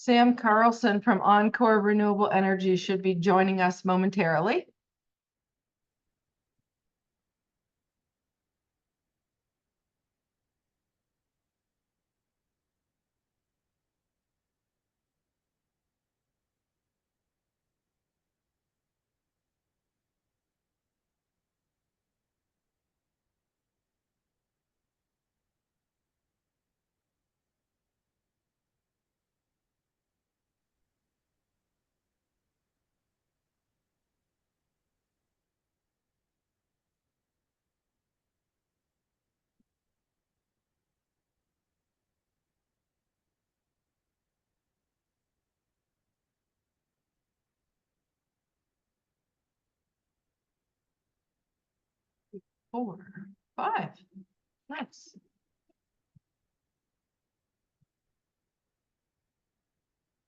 Sam Carlson from Encore Renewable Energy should be joining us momentarily. Four, five. Nice.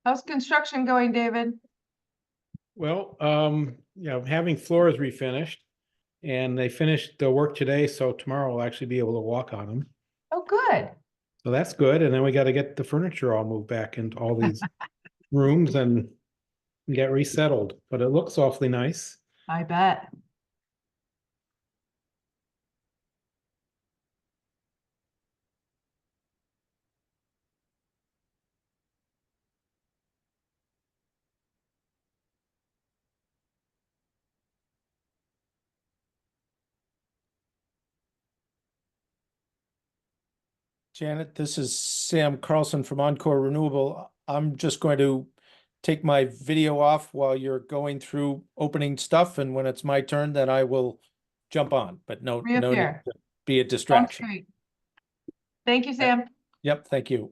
How's construction going, David? Well, having floors refinished, and they finished the work today, so tomorrow I'll actually be able to walk on them. Oh, good. So that's good. And then we got to get the furniture all moved back into all these rooms and get resettled. But it looks awfully nice. I bet. Janet, this is Sam Carlson from Encore Renewable. I'm just going to take my video off while you're going through opening stuff, and when it's my turn, then I will jump on, but no need Reappear. to be a Sounds distraction. great. Thank you, Sam. Yep, thank you.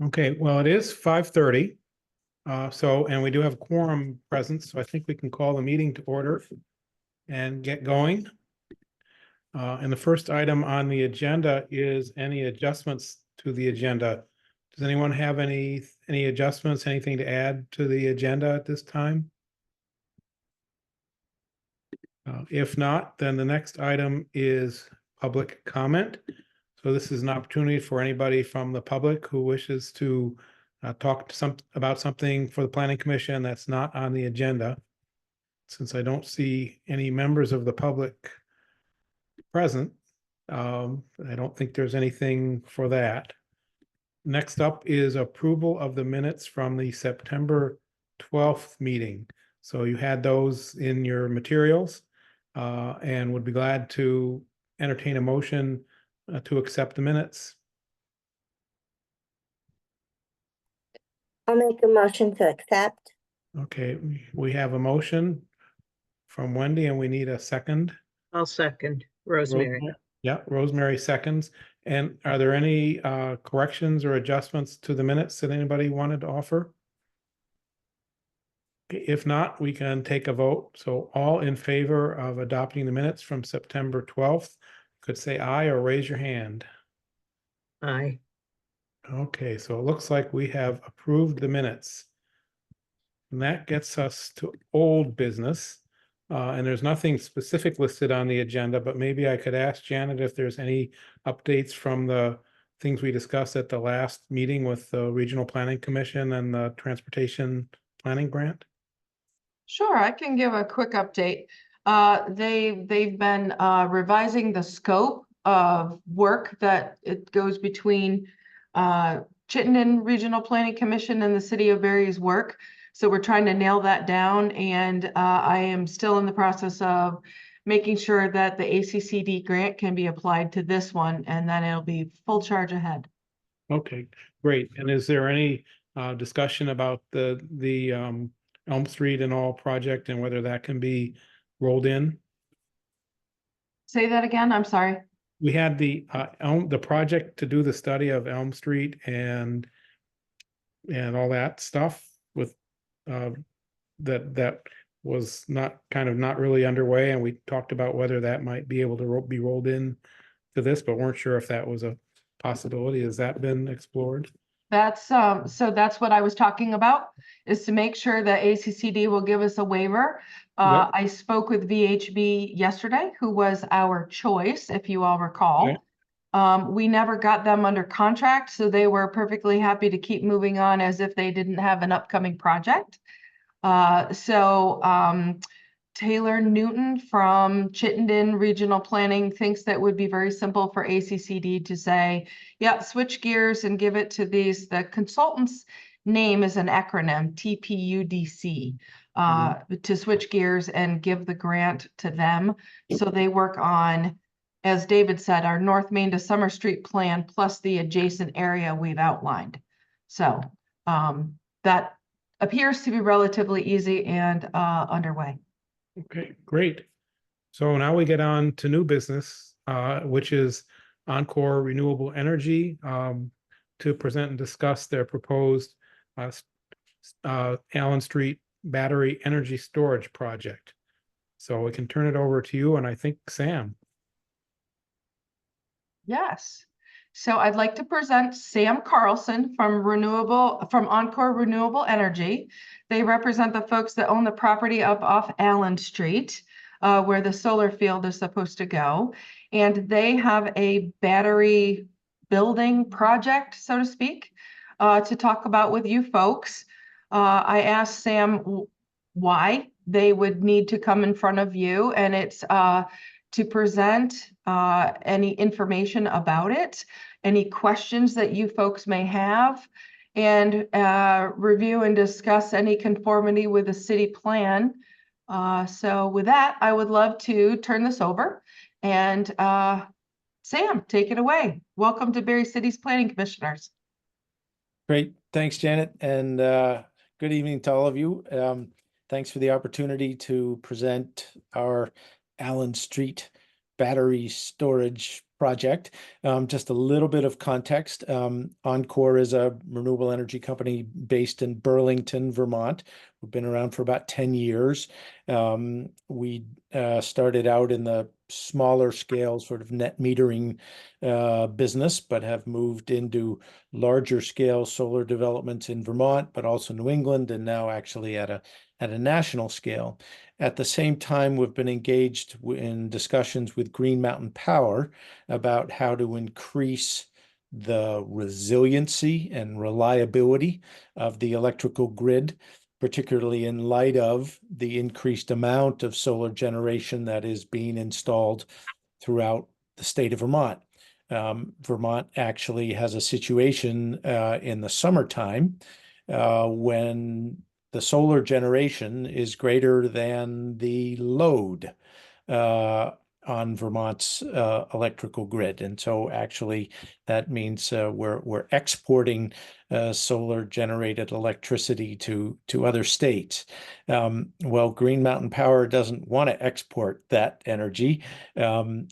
Okay, well, it is 5:30. And we do have quorum present, so I think we can call the meeting to order and get going. And the first item on the agenda is any adjustments to the agenda. Does anyone have any adjustments, anything to add to the agenda at this time? If not, then the next item is public comment. So this is an opportunity for anybody from the public who wishes to talk about something for the Planning Commission that's not on the agenda. Since I don't see any members of the public present, I don't think there's anything for that. Next up is approval of the minutes from the September 12th meeting. So you had those in your materials, and would be glad to entertain a motion to accept the minutes. I'll make a motion to accept. Okay, we have a motion from Wendy and we need a second. I'll second. Rosemary. Yeah, Rosemary seconds. And are there any corrections or adjustments to the minutes that anybody wanted to offer? If not, we can take a vote. So all in favor of adopting the minutes from September 12th, could say aye or raise your hand. Aye. Okay, so it looks like we have approved the minutes. And that gets us to old business. And there's nothing specific listed on the agenda, but maybe I could ask Janet if there's any updates from the things we discussed at the last meeting with the Regional Planning Commission and the Transportation Planning Grant. Sure, I can give a quick update. They've been revising the scope of work that it goes between Chittenden Regional Planning Commission and the City of Barre's work. So we're trying to nail that down, and I am still in the process of making sure that the ACCD grant can be applied to this one, and then it'll be full charge ahead. Okay, great. And is there any discussion about the Elm Street and all project and whether that can be rolled in? Say that again, I'm sorry. We had the project to do the study of Elm Street and all that stuff with that was not really underway, and we talked about whether that might be able to be rolled in to this, but weren't sure if that was a possibility. Has that been explored? That's so that's what I was talking about, is to make sure that ACCD will give us a waiver. Yep. I spoke with VHB yesterday, who was our choice, if you all recall. Okay. We never got them under contract, so they were perfectly happy to keep moving on as if they didn't have an upcoming project. Taylor Newton from Chittenden Regional Planning thinks that would be very simple for ACCD to say, yeah, switch gears and give it to these. The consultant's name is an acronym, TPUDC, to switch gears and give the grant to them. So they work on, as David said, our North Main to Summer Street plan plus the adjacent area we've outlined. So that appears to be relatively easy and underway. Okay, great. So now we get on to new business, which is Encore Renewable Energy, to present and discuss their proposed Allen Street Battery Energy Storage Project. So we can turn it over to you, and I think Sam. Yes. So I'd like to present Sam Carlson from Encore Renewable Energy. They represent the folks that own the property up off Allen Street, where the solar field is supposed to go. And they have a battery building project, so to speak, to talk about with you folks. I asked Sam why they would need to come in front of you, and it's to present any information about it, any questions that you folks may have, and review and discuss any conformity with the city plan. So with that, I would love to turn this over, and Sam, take it away. Welcome to Barre City's Planning Commissioners. Great. Thanks, Janet. And good evening to all of you. Thanks for the opportunity to present our Allen Street battery storage project. Just a little bit of context. Encore is a renewable energy company based in Burlington, Vermont. We've been around for about 10 years. We started out in the smaller scale sort of net metering business, but have moved into larger scale solar developments in Vermont, but also New England, and now actually at a national scale. At the same time, we've been engaged in discussions with Green Mountain Power about how to increase the resiliency and reliability of the electrical grid, particularly in light of the increased amount of solar generation that is being installed throughout the state of Vermont. Vermont actually has a situation in the summertime when the solar generation is greater than the load on Vermont's electrical grid. And so actually that means we're exporting solar generated electricity to other states. Well, Green Mountain Power doesn't want to export that energy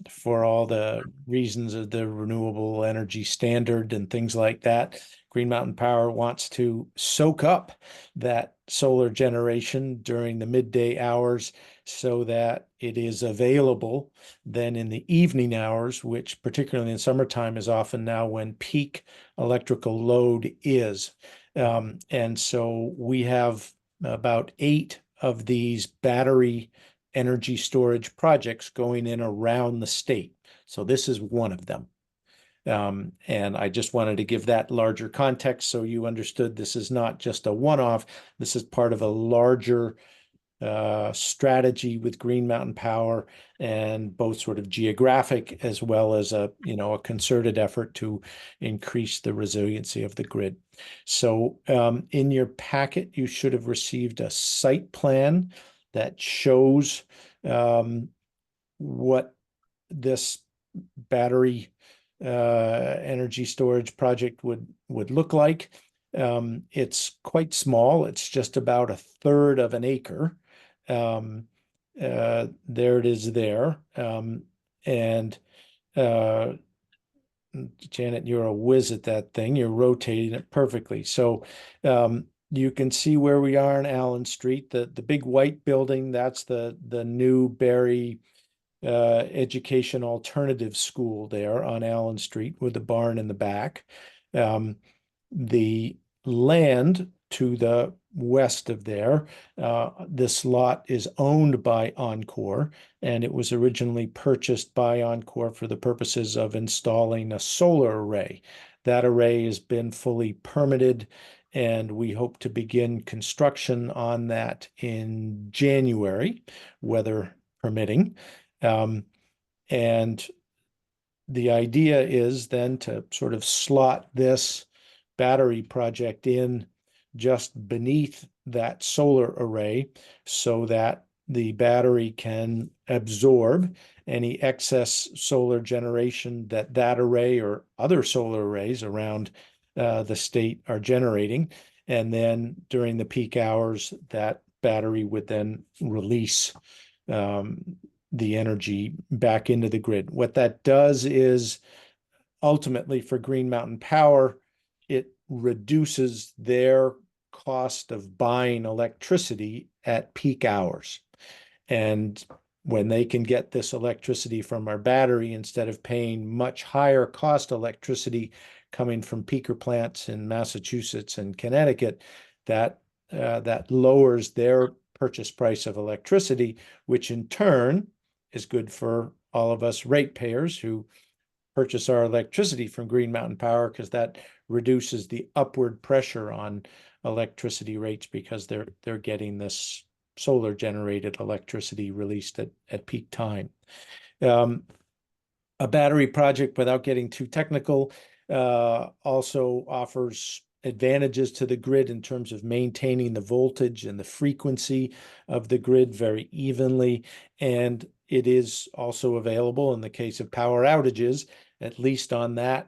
for all the reasons of the renewable energy standard and things like that. Green Mountain Power wants to soak up that solar generation during the midday hours so that it is available then in the evening hours, which particularly in summertime is often now when peak electrical load is. And so we have about 8 of these battery energy storage projects going in around the state. So this is one of them. And I just wanted to give that larger context so you understood this is not just a one-off. This is part of a larger strategy with Green Mountain Power, and both sort of geographic as well as a concerted effort to increase the resiliency of the grid. So in your packet, you should have received a site plan that shows what this battery energy storage project would look like. It's quite small. It's just about 1/3 of an acre. There it is there. And Janet, you're a whiz at that thing. You're rotating it perfectly. So you can see where we are on Allen Street. The big white building, that's the new Barre Education Alternative School there on Allen Street with the barn in the back. The land to the west of there. This lot is owned by Encore, and it was originally purchased by Encore for the purposes of installing a solar array. That array has been fully permitted, and we hope to begin construction on that in January, weather permitting. And the idea is then to sort of slot this battery project in just beneath that solar array so that the battery can absorb any excess solar generation that that array or other solar arrays around the state are generating. And then during the peak hours, that battery would then release the energy back into the grid. What that does is ultimately for Green Mountain Power, it reduces their cost of buying electricity at peak hours. And when they can get this electricity from our battery, instead of paying much higher cost electricity coming from peaker plants in Massachusetts and Connecticut, that lowers their purchase price of electricity, which in turn is good for all of us ratepayers who purchase our electricity from Green Mountain Power, because that reduces the upward pressure on electricity rates because they're getting this solar generated electricity released at peak time. A battery project, without getting too technical, also offers advantages to the grid in terms of maintaining the voltage and the frequency of the grid very evenly. And it is also available in the case of power outages, at least on that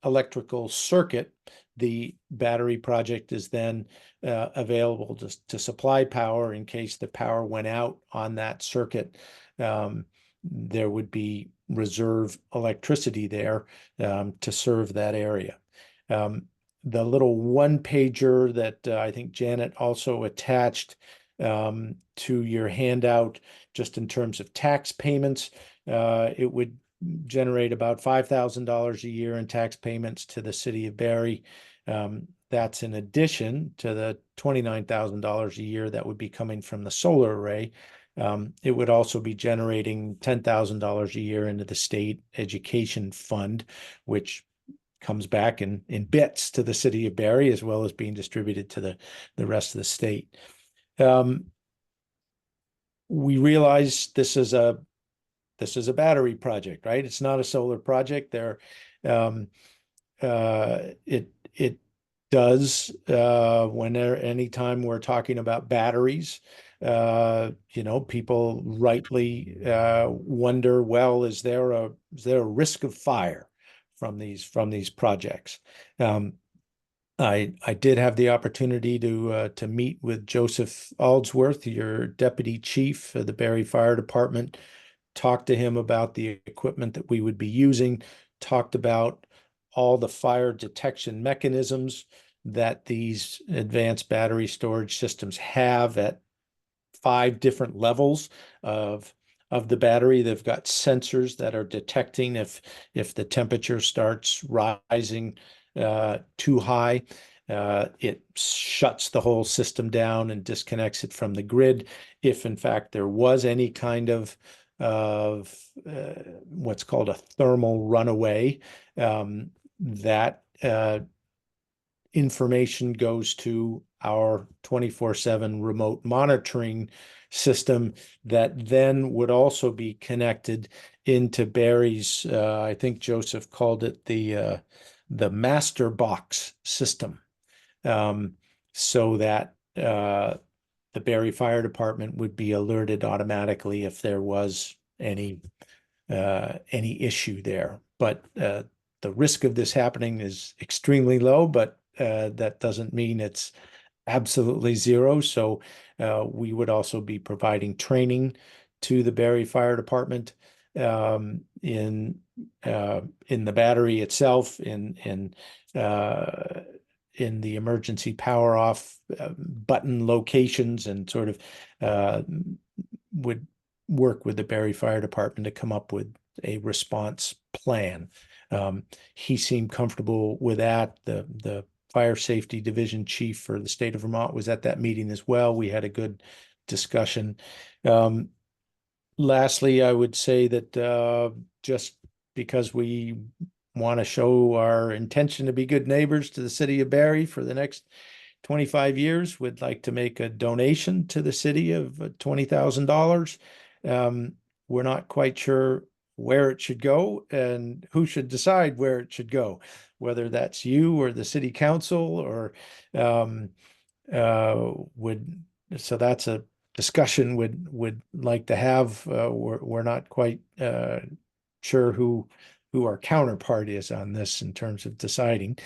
electrical circuit. The battery project is then available to supply power in case the power went out on that circuit. There would be reserve electricity there to serve that area. The little one pager that I think Janet also attached to your handout, just in terms of tax payments, it would generate about $5,000 a year in tax payments to the city of Barre. That's in addition to the $29,000 a year that would be coming from the solar array. It would also be generating $10,000 a year into the state education fund, which comes back in bits to the city of Barre, as well as being distributed to the rest of the state. We realize this is a battery project, right? It's not a solar project. It does anytime we're talking about batteries, people rightly wonder, well, is there a risk of fire from these projects? I did have the opportunity to meet with Joseph Aldsworth, your deputy chief of the Barre Fire Department, talked to him about the equipment that we would be using, talked about all the fire detection mechanisms that these advanced battery storage systems have at 5 different levels of the battery. They've got sensors that are detecting if the temperature starts rising too high. It shuts the whole system down and disconnects it from the grid. If in fact there was any kind of what's called a thermal runaway, that information goes to our 24/7 remote monitoring system that then would also be connected into Barry's, I think Joseph called it the master box system, so that the Barre Fire Department would be alerted automatically if there was any issue there. But the risk of this happening is extremely low, but that doesn't mean it's absolutely zero. So we would also be providing training to the Barre Fire Department in the battery itself, in the emergency power off button locations, and sort of would work with the Barre Fire Department to come up with a response plan. He seemed comfortable with that. The Fire Safety Division Chief for the state of Vermont, was at that meeting as well. We had a good discussion. Lastly, I would say that just because we want to show our intention to be good neighbors to the city of Barre for the next 25 years, would like to make a donation to the city of $20,000. We're not quite sure where it should go and who should decide where it should go, whether that's you or the city council or so that's a discussion would like to have. We're not quite sure who our counterpart is on this in terms of deciding.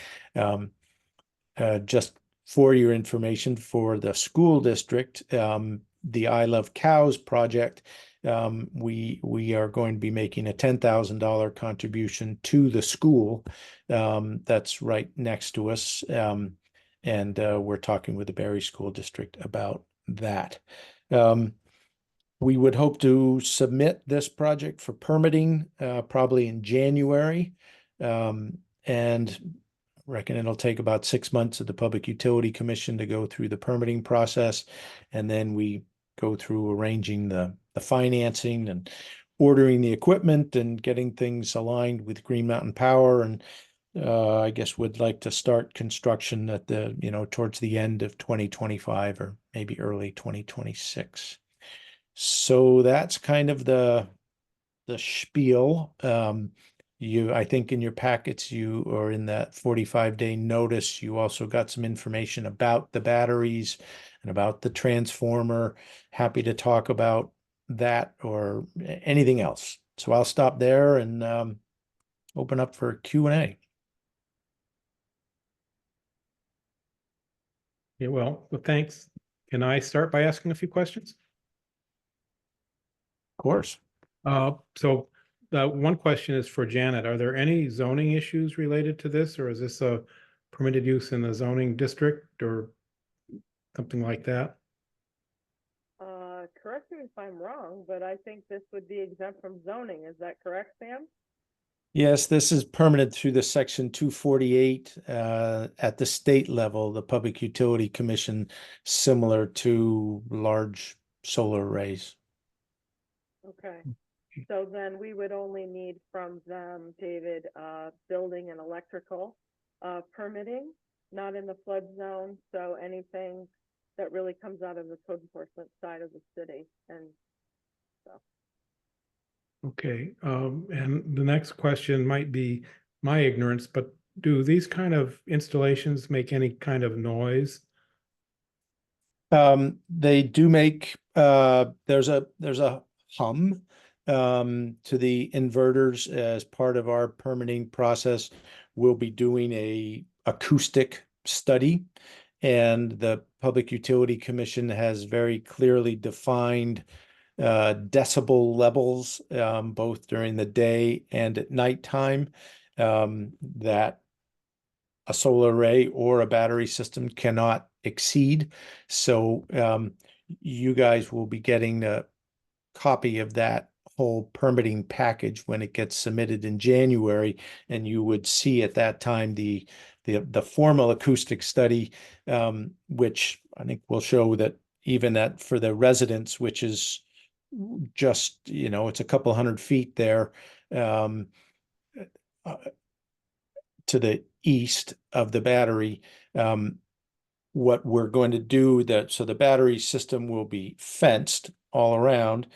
Just for your information, for the school district, the I Love Cows project, we are going to be making a $10,000 contribution to the school that's right next to us. And we're talking with the Barre School District about that. We would hope to submit this project for permitting probably in January. And reckon it'll take about 6 months of the Public Utility Commission to go through the permitting process. And then we go through arranging the financing and ordering the equipment and getting things aligned with Green Mountain Power. And I guess would like to start construction at towards the end of 2025 or maybe early 2026. So that's kind of the spiel. I think in your packets, or in that 45-day notice, you also got some information about the batteries and about the transformer. Happy to talk about that or anything else. So I'll stop there and open up for Q&A. Yeah, well, thanks. Can I start by asking a few questions? Of course. So one question is for Janet. Are there any zoning issues related to this, or is this a permitted use in the zoning district or something like that? Correct me if I'm wrong, but I think this would be exempt from zoning. Is that correct, Sam? Yes, this is permitted through the Section 248 at the state level, the Public Utility Commission, similar to large solar arrays. Okay. So then we would only need from them, David, building and electrical permitting, not in the flood zone. So anything that really comes out of the code enforcement side of the city. And so. Okay, and the next question might be my ignorance, but do these kind of installations make any kind of noise? They do make there's a hum to the inverters. As part of our permitting process, we'll be doing a acoustic study, and the Public Utility Commission has very clearly defined decibel levels both during the day and at nighttime that a solar array or a battery system cannot exceed. So you guys will be getting a copy of that whole permitting package when it gets submitted in January, and you would see at that time the formal acoustic study, which I think will show that even that for the residents, which is just, it's a couple hundred feet there to the east of the battery. What we're going to do so the battery system will be fenced all around,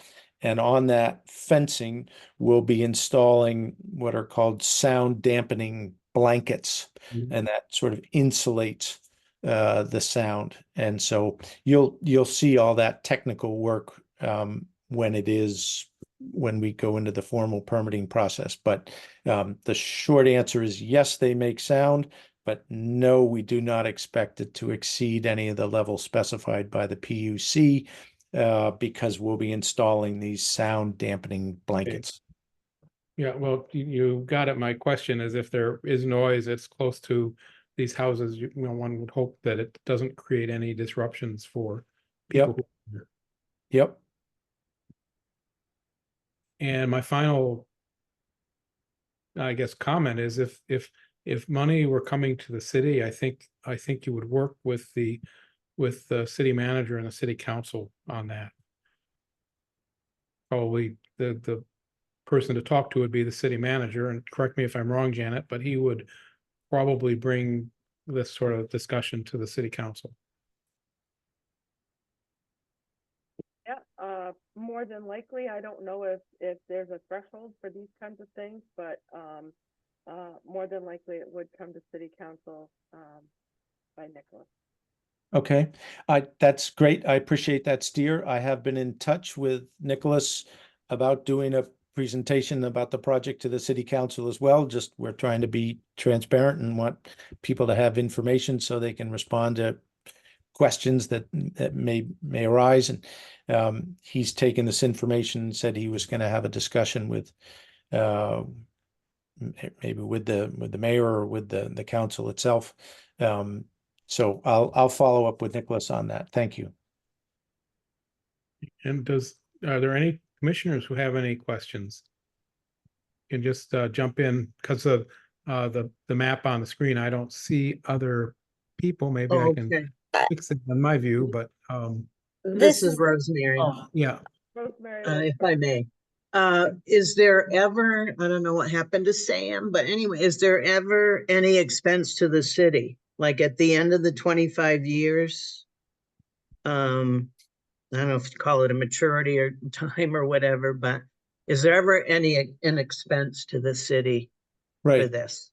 and on that fencing we'll be installing what are called sound dampening blankets, and that sort of insulates the sound. And so you'll see all that technical work when we go into the formal permitting process. But the short answer is yes, they make sound, but no, we do not expect it to exceed any of the levels specified by the PUC because we'll be installing these sound dampening blankets. Yeah, well, you got it. My question is, if there is noise, it's close to these houses, one would hope that it doesn't create any disruptions for people. Yep. And my final, I guess, comment is if if money were coming to the city, I think you would work with the city manager and the city council on that. Probably the person to talk to would be the city manager, and correct me if I'm wrong, Janet, but he would probably bring this sort of discussion to the city council. Yeah, more than likely, I don't know if there's a threshold for these kinds of things, but, more than likely it would come to city council, by Nicholas. Okay, that's great. I appreciate that steer. I have been in touch with Nicholas about doing a presentation about the project to the city council as well. Just we're trying to be transparent and want people to have information so they can respond to questions that may arise. And he's taken this information and said he was going to have a discussion with maybe with the mayor or with the council itself. So I'll follow up with Nicholas on that. Thank you. And are there any commissioners who have any questions? You can just jump in because of the map on the screen. I don't see other people. Maybe I can Okay, fix it on my view, but this is Rosemary, yeah. Rosemary, if I may. Is there ever, I don't know what happened to Sam, but anyway, is there ever any expense to the city? Like at the end of the 25 years? I don't know if you call it a maturity or time or whatever, but is there ever an expense to the city for Right. this?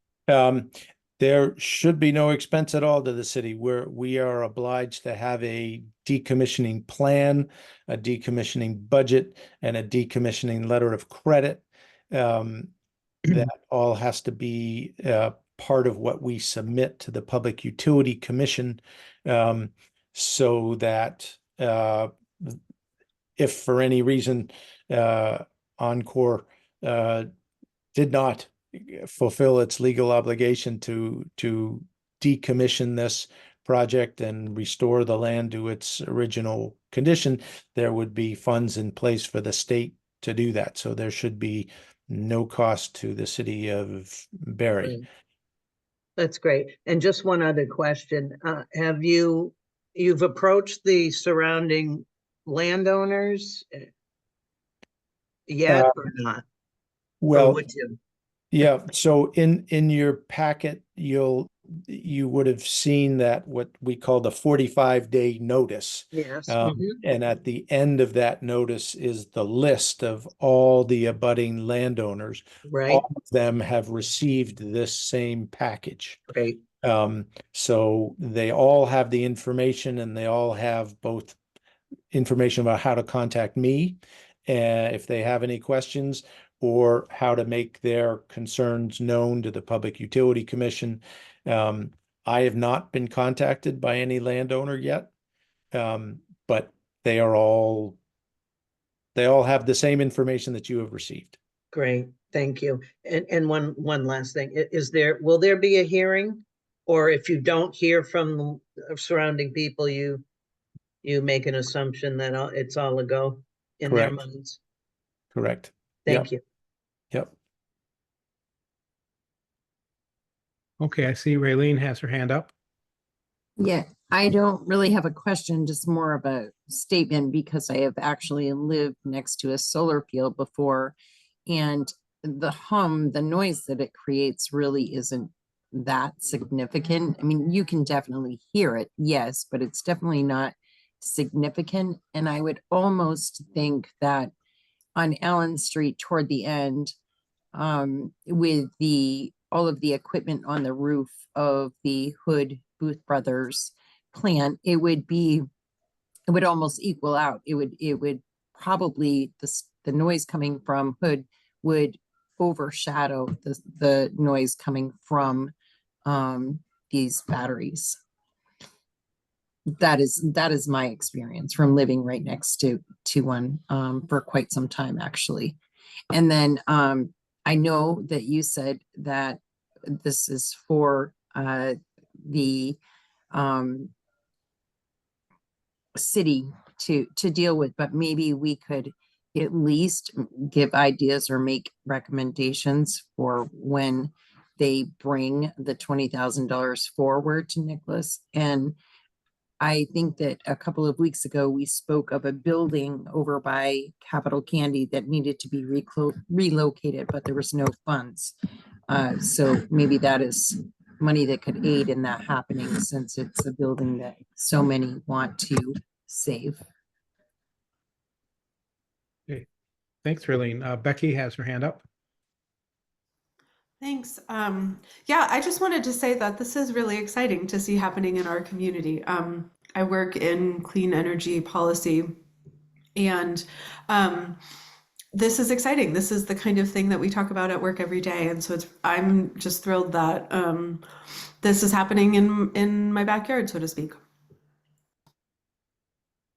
There should be no expense at all to the city, where we are obliged to have a decommissioning plan, a decommissioning budget, and a decommissioning letter of credit. That all has to be part of what we submit to the Public Utility Commission, so that if for any reason Encore did not fulfill its legal obligation to decommission this project and restore the land to its original condition, there would be funds in place for the state to do that. So there should be no cost to the city of Barre. Right. That's great. And just one other question. Have you've approached the surrounding landowners yet or not? Or Well, would you? yeah, so in your packet, you would have seen that what we call the 45-day notice. Yes. And at the end of that notice is the list of all the abutting landowners. Right. All of them have received this same package. Great. So they all have the information, and they all have both information about how to contact me if they have any questions, or how to make their concerns known to the Public Utility Commission. I have not been contacted by any landowner yet, but they all have the same information that you have received. Great. Thank you. And one last thing. Will there be a hearing? Or if you don't hear from the surrounding people, you make an assumption that it's all a go in their Correct. minds? Correct. Thank you. Yep. Okay, I see Raylene has her hand up. Yeah, I don't really have a question, just more of a statement, because I have actually lived next to a solar field before, and the noise that it creates really isn't that significant. I mean, you can definitely hear it, yes, but it's definitely not significant. And I would almost think that on Allen Street toward the end, with all of the equipment on the roof of the Hood Booth Brothers plant, it would almost equal out. It would probably, the noise coming from Hood would overshadow the noise coming from these batteries. That is my experience from living right next to one for quite some time, actually. And then I know that you said that this is for the city to deal with, but maybe we could at least give ideas or make recommendations for when they bring the $20,000 forward to Nicholas. And I think that a couple of weeks ago, we spoke of a building over by Capital Candy that needed to be relocated, but there was no funds. So maybe that is money that could aid in that happening, since it's a building that so many want to save. Thanks, Raylene. Becky has her hand up. Thanks. Yeah, I just wanted to say that this is really exciting to see happening in our community. I work in clean energy policy, and this is exciting. This is the kind of thing that we talk about at work every day, and so I'm just thrilled that this is happening in my backyard, so to speak.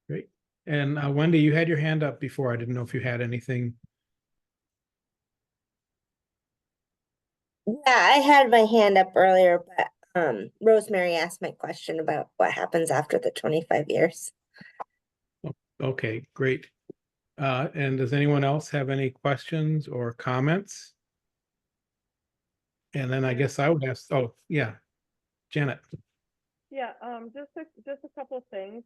Great. And Wendy, you had your hand up before. I didn't know if you had anything. Yeah, I had my hand up earlier, but Rosemary asked my question about what happens after the 25 years. Okay, great. And does anyone else have any questions or comments? And then I guess I would ask, oh, yeah, Janet. Yeah, just a couple of things.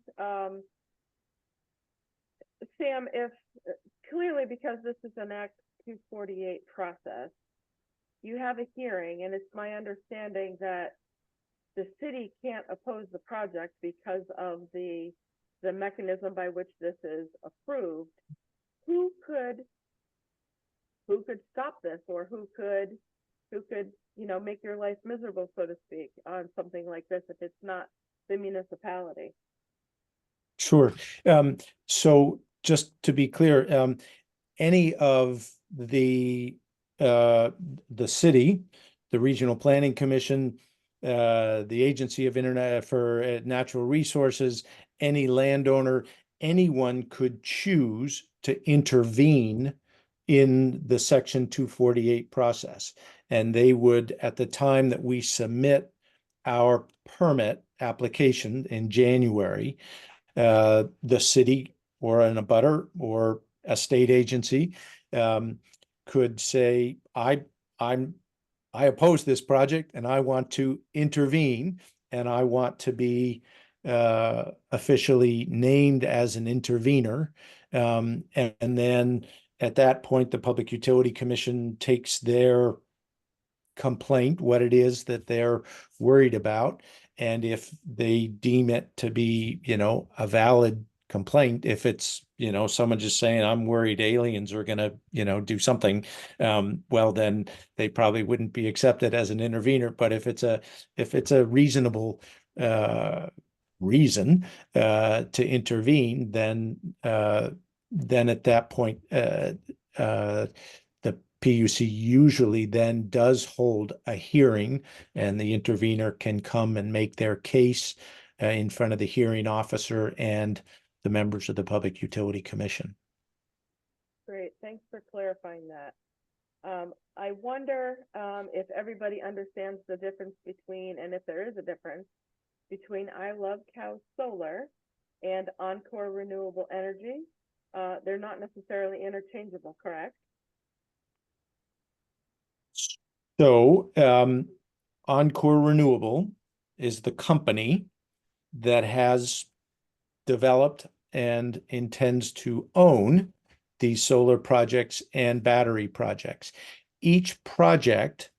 Sam, if clearly, because this is an Act 248 process, you have a hearing, and it's my understanding that the city can't oppose the project because of the mechanism by which this is approved. Who could stop this, or who could make your life miserable, so to speak, on something like this if it's not the municipality? Sure. So just to be clear, any of the city, the Regional Planning Commission, the Agency of Internet for Natural Resources, any landowner, anyone could choose to intervene in the Section 248 process. And they would, at the time that we submit our permit application in January, the city or an abutter or a state agency could say, I oppose this project and I want to intervene, and I want to be officially named as an intervener. And then at that point, the Public Utility Commission takes their complaint, what it is that they're worried about. And if they deem it to be, a valid complaint, if it's, someone just saying, I'm worried aliens are going to, do something, well, then they probably wouldn't be accepted as an intervener. But if it's a reasonable reason to intervene, then at that point, the PUC usually then does hold a hearing, and the intervener can come and make their case in front of the hearing officer and the members of the Public Utility Commission. Great, thanks for clarifying that. I wonder if everybody understands the difference between, and if there is a difference, between I Love Cow Solar and Encore Renewable Energy. They're not necessarily interchangeable, correct? So Encore Renewable is the company that has developed and intends to own these solar projects and battery projects. Each project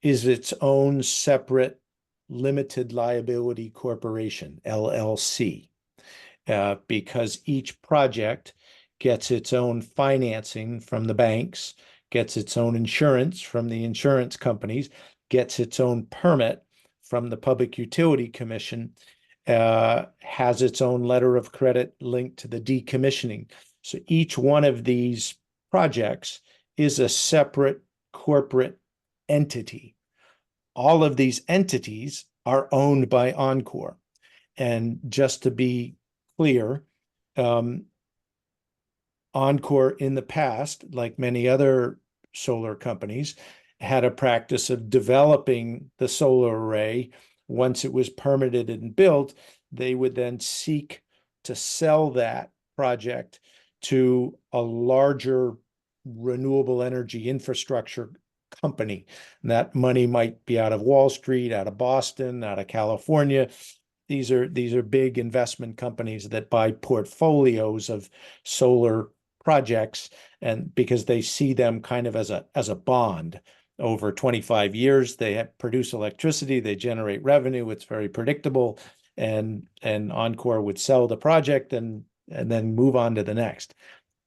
is its own separate limited liability corporation, LLC, because each project gets its own financing from the banks, gets its own insurance from the insurance companies, gets its own permit from the Public Utility Commission, has its own letter of credit linked to the decommissioning. So each one of these projects is a separate corporate entity. All of these entities are owned by Encore. And just to be clear, Encore in the past, like many other solar companies, had a practice of developing the solar array. Once it was permitted and built, they would then seek to sell that project to a larger renewable energy infrastructure company. And that money might be out of Wall Street, out of Boston, out of California. These are big investment companies that buy portfolios of solar projects, and because they see them kind of as a bond. Over 25 years, they produce electricity, they generate revenue, it's very predictable, and Encore would sell the project and then move on to the next.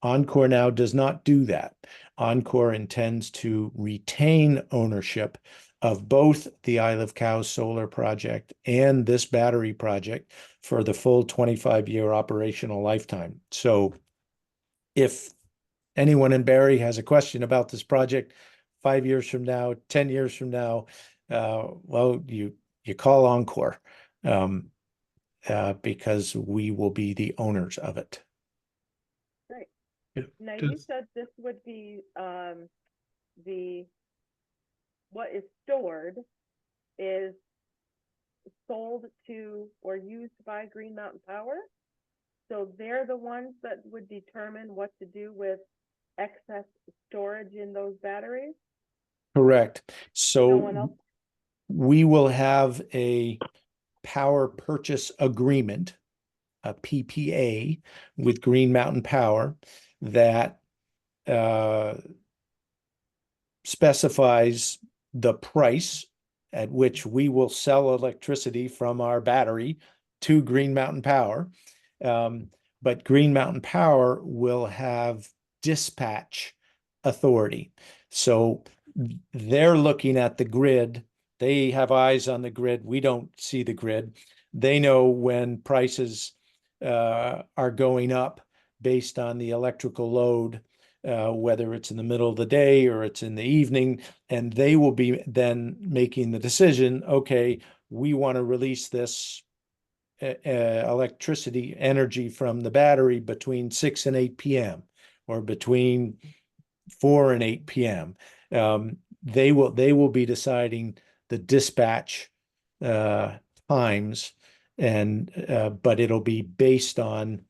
Encore now does not do that. Encore intends to retain ownership of both the Isle of Cows solar project and this battery project for the full 25-year operational lifetime. So if anyone in Barre has a question about this project 5 years from now, 10 years from now, well, you call Encore, because we will be the owners of it. Great. Yeah, Now, you does- said this would be, what is stored is sold to or used by Green Mountain Power. So they're the ones that would determine what to do with excess storage in those batteries? Correct. No one So else? we will have a power purchase agreement, a PPA, with Green Mountain Power that specifies the price at which we will sell electricity from our battery to Green Mountain Power. But Green Mountain Power will have dispatch authority. So they're looking at the grid. They have eyes on the grid. We don't see the grid. They know when prices are going up based on the electrical load, whether it's in the middle of the day or it's in the evening, and they will be then making the decision, okay, we want to release this electricity energy from the battery between 6 and 8 p.m. or between 4 and 8 p.m. They will be deciding the dispatch times, and but it'll be based on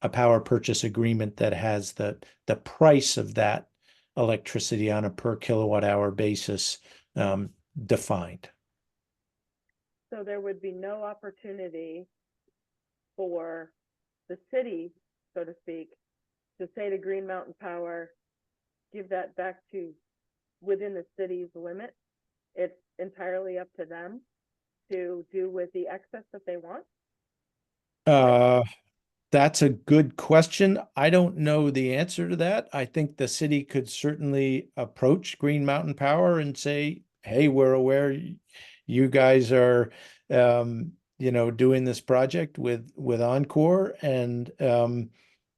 a power purchase agreement that has the price of that electricity on a per kilowatt hour basis defined. So there would be no opportunity for the city, so to speak, to say to Green Mountain Power, give that back to within the city's limit. It's entirely up to them to do with the excess that they want. That's a good question. I don't know the answer to that. I think the city could certainly approach Green Mountain Power and say, hey, we're aware you guys are, doing this project with Encore, and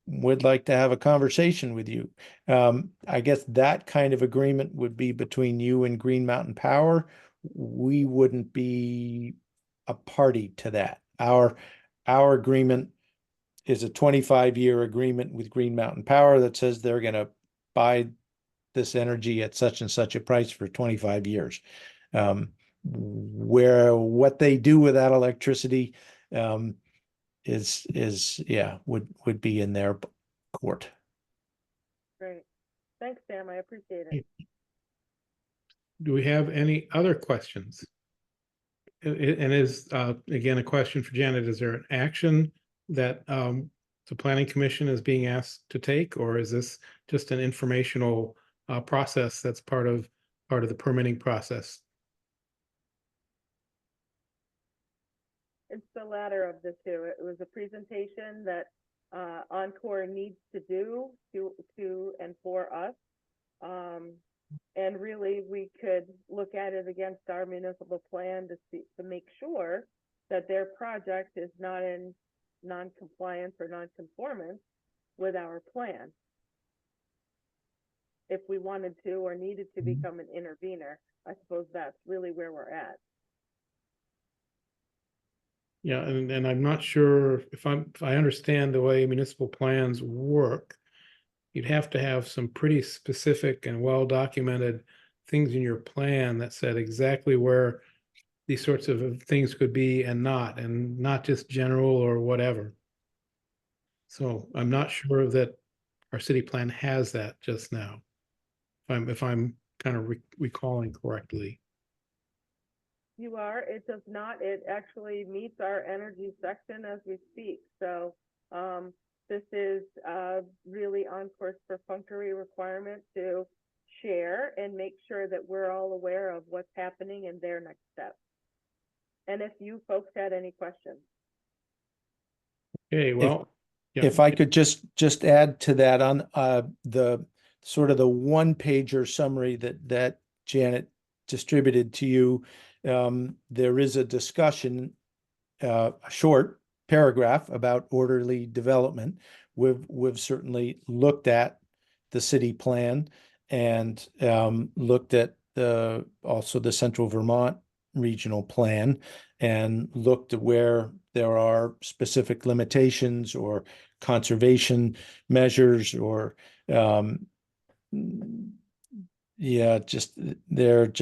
would like to have a conversation with you. I guess that kind of agreement would be between you and Green Mountain Power. We wouldn't be a party to that. Our agreement is a 25-year agreement with Green Mountain Power that says they're going to buy this energy at such and such a price for 25 years. Where what they do with that electricity would be in their court. Great. Thanks, Sam. I appreciate it. Do we have any other questions? And is, again, a question for Janet, is there an action that the planning commission is being asked to take, or is this just an informational process that's part of the permitting process? It's the latter of the two. It was a presentation that Encore needs to do to and for us. And really, we could look at it against our municipal plan to make sure that their project is not in non-compliance or non-conformance with our plan. If we wanted to or needed to become an intervener, I suppose that's really where we're at. Yeah, and I'm not sure if I understand the way municipal plans work. You'd have to have some pretty specific and well-documented things in your plan that said exactly where these sorts of things could be and not just general or whatever. So I'm not sure that our city plan has that just now. If I'm kind of recalling correctly. You are, it does not, it actually meets our energy section as we speak. So this is really Encore's perfunctory requirement to share and make sure that we're all aware of what's happening and their next steps. And if you folks had any questions. Okay, well. yeah, If I could just add to that on the sort of the one pager summary that Janet distributed to you, there is a discussion, a short paragraph about orderly development. We've certainly looked at the city plan and looked at also the Central Vermont regional plan and looked at where there are specific limitations or conservation measures or yeah, just there it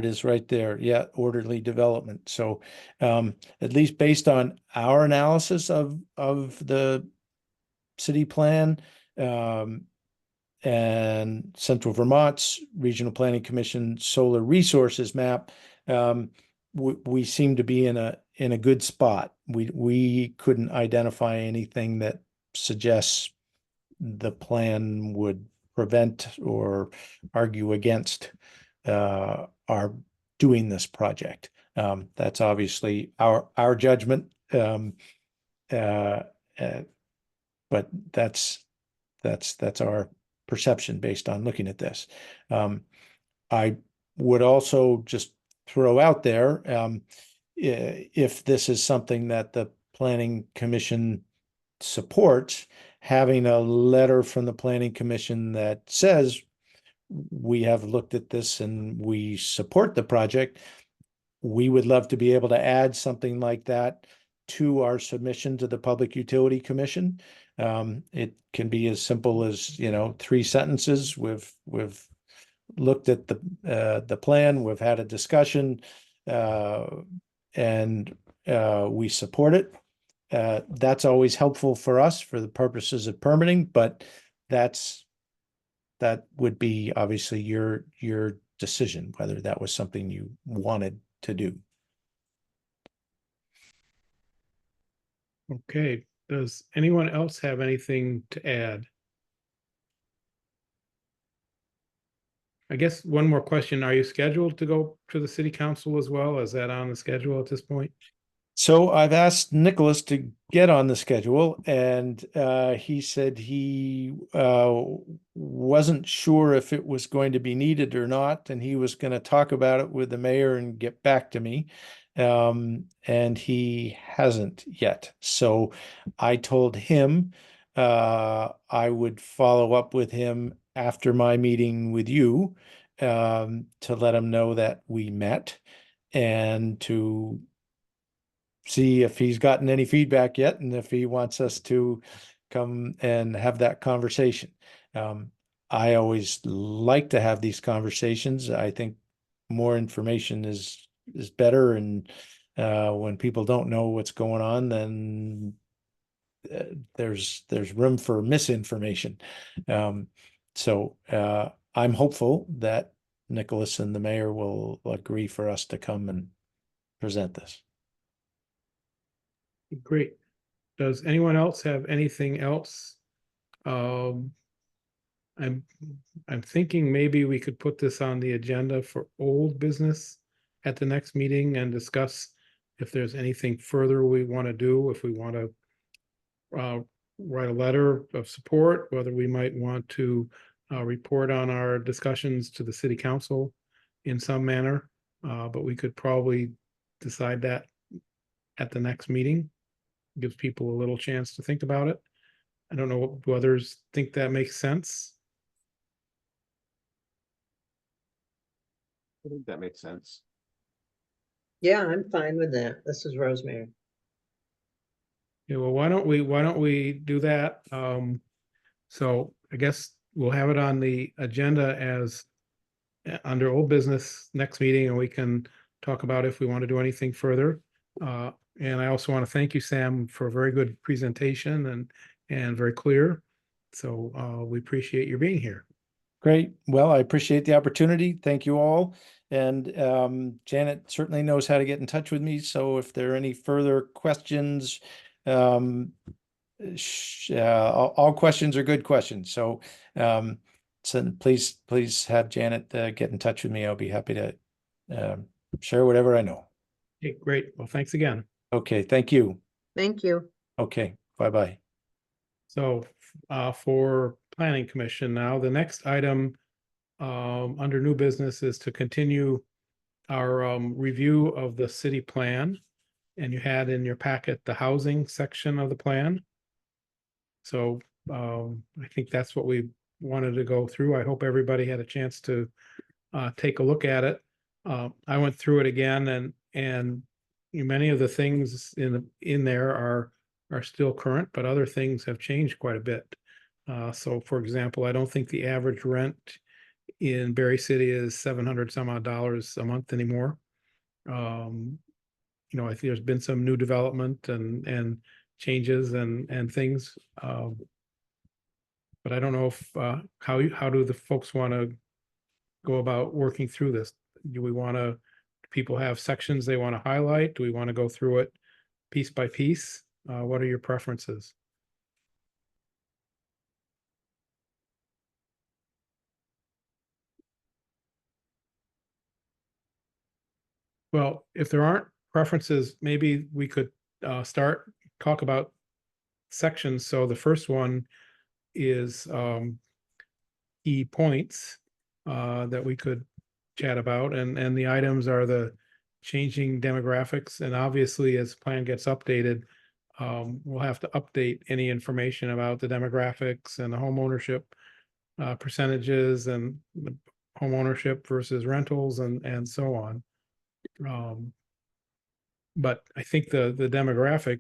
is right there. Yeah, orderly development. So at least based on our analysis of the city plan and Central Vermont's Regional Planning Commission solar resources map, we seem to be in a good spot. We couldn't identify anything that suggests the plan would prevent or argue against our doing this project. That's obviously our judgment, but that's our perception based on looking at this. I would also just throw out there, if this is something that the Planning Commission supports, having a letter from the Planning Commission that says we have looked at this and we support the project. We would love to be able to add something like that to our submission to the Public Utility Commission. It can be as simple as, 3 sentences. We've looked at the plan, we've had a discussion, and we support it. That's always helpful for us for the purposes of permitting, but that would be obviously your decision, whether that was something you wanted to do. Okay, does anyone else have anything to add? I guess one more question. Are you scheduled to go to the city council as well? Is that on the schedule at this point? So I've asked Nicholas to get on the schedule, and he said he wasn't sure if it was going to be needed or not, and he was going to talk about it with the mayor and get back to me. And he hasn't yet. So I told him I would follow up with him after my meeting with you to let him know that we met and to see if he's gotten any feedback yet and if he wants us to come and have that conversation. I always like to have these conversations. I think more information is better, and when people don't know what's going on, then there's room for misinformation. So I'm hopeful that Nicholas and the mayor will agree for us to come and present this. Great. Does anyone else have anything else? I'm thinking maybe we could put this on the agenda for old business at the next meeting and discuss if there's anything further we want to do, if we want to write a letter of support, whether we might want to report on our discussions to the city council in some manner. But we could probably decide that at the next meeting. Gives people a little chance to think about it. I don't know what others think that makes sense. I think that makes sense. Yeah, I'm fine with that. This is Rosemary. Yeah, well, why don't we do that? So I guess we'll have it on the agenda as under old business next meeting, and we can talk about if we want to do anything further. And I also want to thank you, Sam, for a very good presentation and very clear. So we appreciate your being here. Great. Well, I appreciate the opportunity. Thank you all. And Janet certainly knows how to get in touch with me. So if there are any further questions, all questions are good questions. So, so please have Janet get in touch with me. I'll be happy to share whatever I know. Okay, great. Well, thanks again. Okay, thank you. Thank you. Okay, bye-bye. So for Planning Commission now, the next item under new business is to continue our review of the city plan. And you had in your packet the housing section of the plan. So I think that's what we wanted to go through. I hope everybody had a chance to take a look at it. I went through it again, and many of the things in there are still current, but other things have changed quite a bit. So for example, I don't think the average rent in Barre City is 700 some odd dollars a month anymore. You know, I think there's been some new development and changes and things. But I don't know if how do the folks want to go about working through this? Do we want to, people have sections they want to highlight? Do we want to go through it piece by piece? What are your preferences? Well, if there aren't preferences, maybe we could talk about sections. So the first one is key points that we could chat about, and the items are the changing demographics, and obviously as plan gets updated, we'll have to update any information about the demographics and the home ownership percentages and home ownership versus rentals and so on. But I think the demographic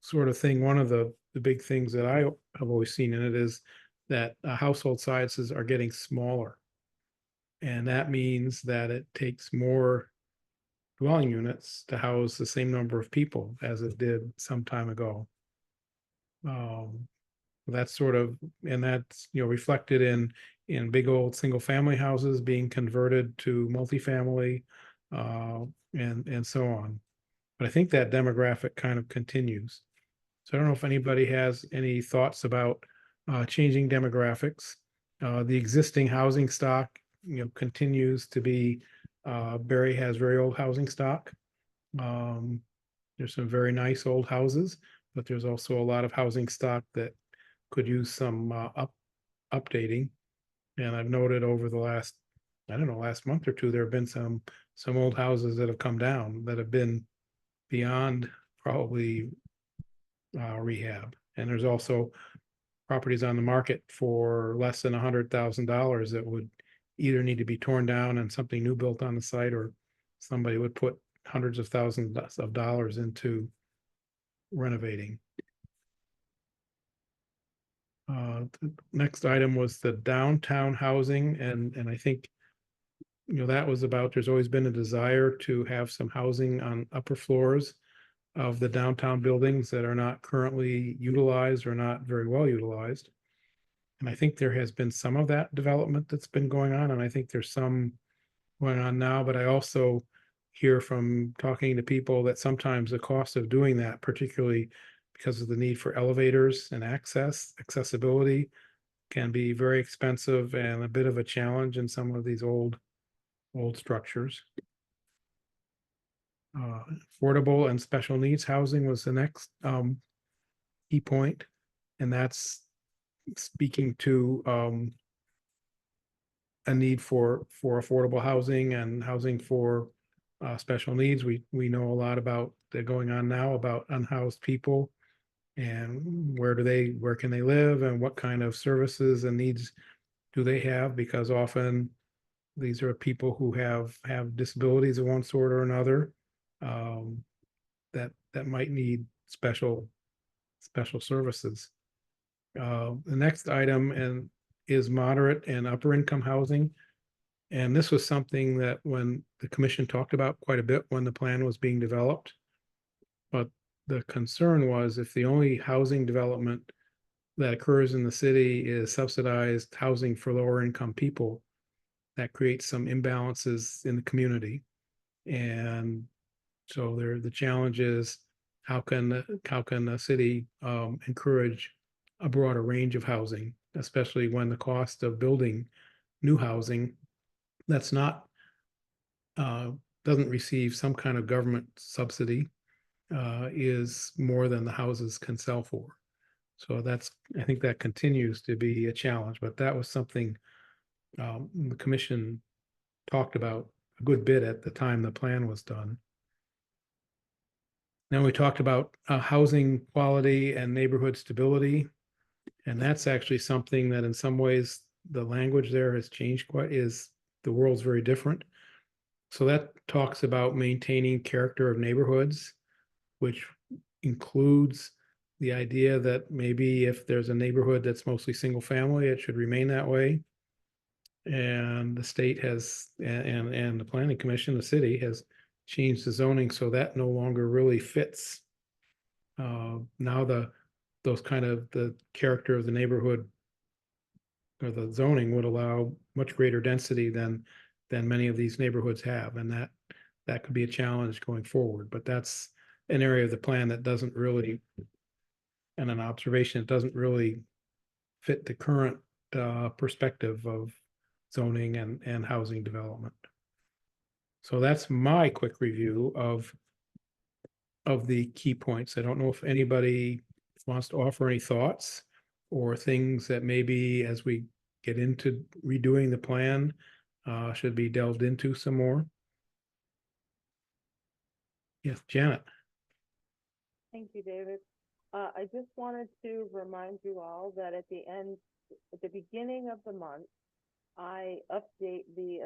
sort of thing, one of the big things that I have always seen in it is that household sizes are getting smaller. And that means that it takes more dwelling units to house the same number of people as it did some time ago. That's sort of, and that's, you know, reflected in big old single family houses being converted to multifamily and so on. But I think that demographic kind of continues. So I don't know if anybody has any thoughts about changing demographics. The existing housing stock, you know, continues to be, Barre has very old housing stock. There's some very nice old houses, but there's also a lot of housing stock that could use some updating. And I've noted over the last, I don't know, last month or two, there have been some old houses that have come down that have been beyond probably rehab. And there's also properties on the market for less than $100,000 that would either need to be torn down and something new built on the site, or somebody would put hundreds of thousands of dollars into renovating. The next item was the downtown housing, and I think, you know, that was about, there's always been a desire to have some housing on upper floors of the downtown buildings that are not currently utilized or not very well utilized. And I think there has been some of that development that's been going on, and I think there's some going on now, but I also hear from talking to people that sometimes the cost of doing that, particularly because of the need for elevators and accessibility, can be very expensive and a bit of a challenge in some of these old structures. Affordable and special needs housing was the next key point, and that's speaking to a need for affordable housing and housing for special needs. We know a lot about that going on now about unhoused people and where can they live and what kind of services and needs do they have, because often these are people who have disabilities of one sort or another that might need special services. The next item is moderate and upper income housing. And this was something that when the commission talked about quite a bit when the plan was being developed. But the concern was if the only housing development that occurs in the city is subsidized housing for lower income people. That creates some imbalances in the community. And so the challenge is how can the city encourage a broader range of housing, especially when the cost of building new housing that's not doesn't receive some kind of government subsidy is more than the houses can sell for. So I think that continues to be a challenge, but that was something the commission talked about a good bit at the time the plan was done. Then we talked about housing quality and neighborhood stability. And that's actually something that in some ways the language there has changed the world's very different. So that talks about maintaining character of neighborhoods, which includes the idea that maybe if there's a neighborhood that's mostly single family, it should remain that way. And the state has, and the planning commission, the city has changed the zoning so that no longer really fits. Now those kind of the character of the neighborhood or the zoning would allow much greater density than many of these neighborhoods have, and that could be a challenge going forward. But that's an area of the plan that doesn't really, and an observation, it doesn't really fit the current perspective of zoning and housing development. So that's my quick review of the key points. I don't know if anybody wants to offer any thoughts or things that maybe as we get into redoing the plan should be delved into some more. Yes, Janet. Thank you, David. I just wanted to remind you all that at the beginning of the month, I update the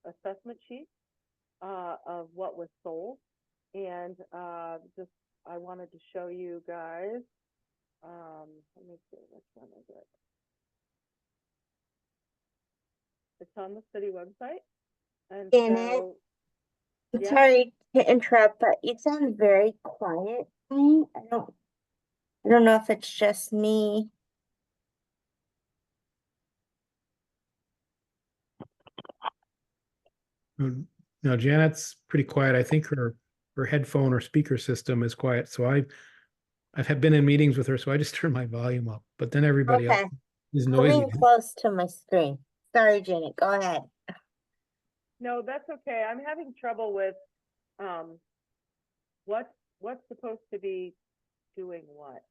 assessment sheet of what was sold. And I wanted to show you guys. Let me see, which one is it? It's on the city website. And Janet? so, yeah. Sorry to interrupt, but you sound very quiet to me. I don't know if it's just me. No, Janet's pretty quiet. I think her headphone or speaker system is quiet. So I've been in meetings with her, so I just turn my volume up. But then everybody else Okay. is I'm noisy. being close to my screen. Sorry, Janet, go ahead. No, that's okay. I'm having trouble with what's supposed to be doing what.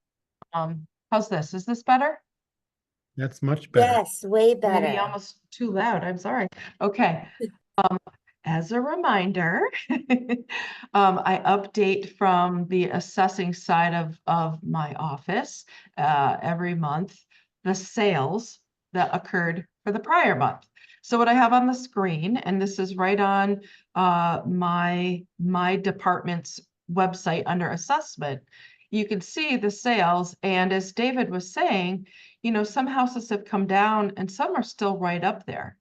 How's this? Is this better? That's much better. Yes, way Maybe better. almost too loud. I'm sorry. Okay. As a reminder, I update from the assessing side of my office every month the sales that occurred for the prior month. So what I have on the screen, and this is right on my department's website under assessment, you can see the sales. And as David was saying, some houses have come down and some are still right up there.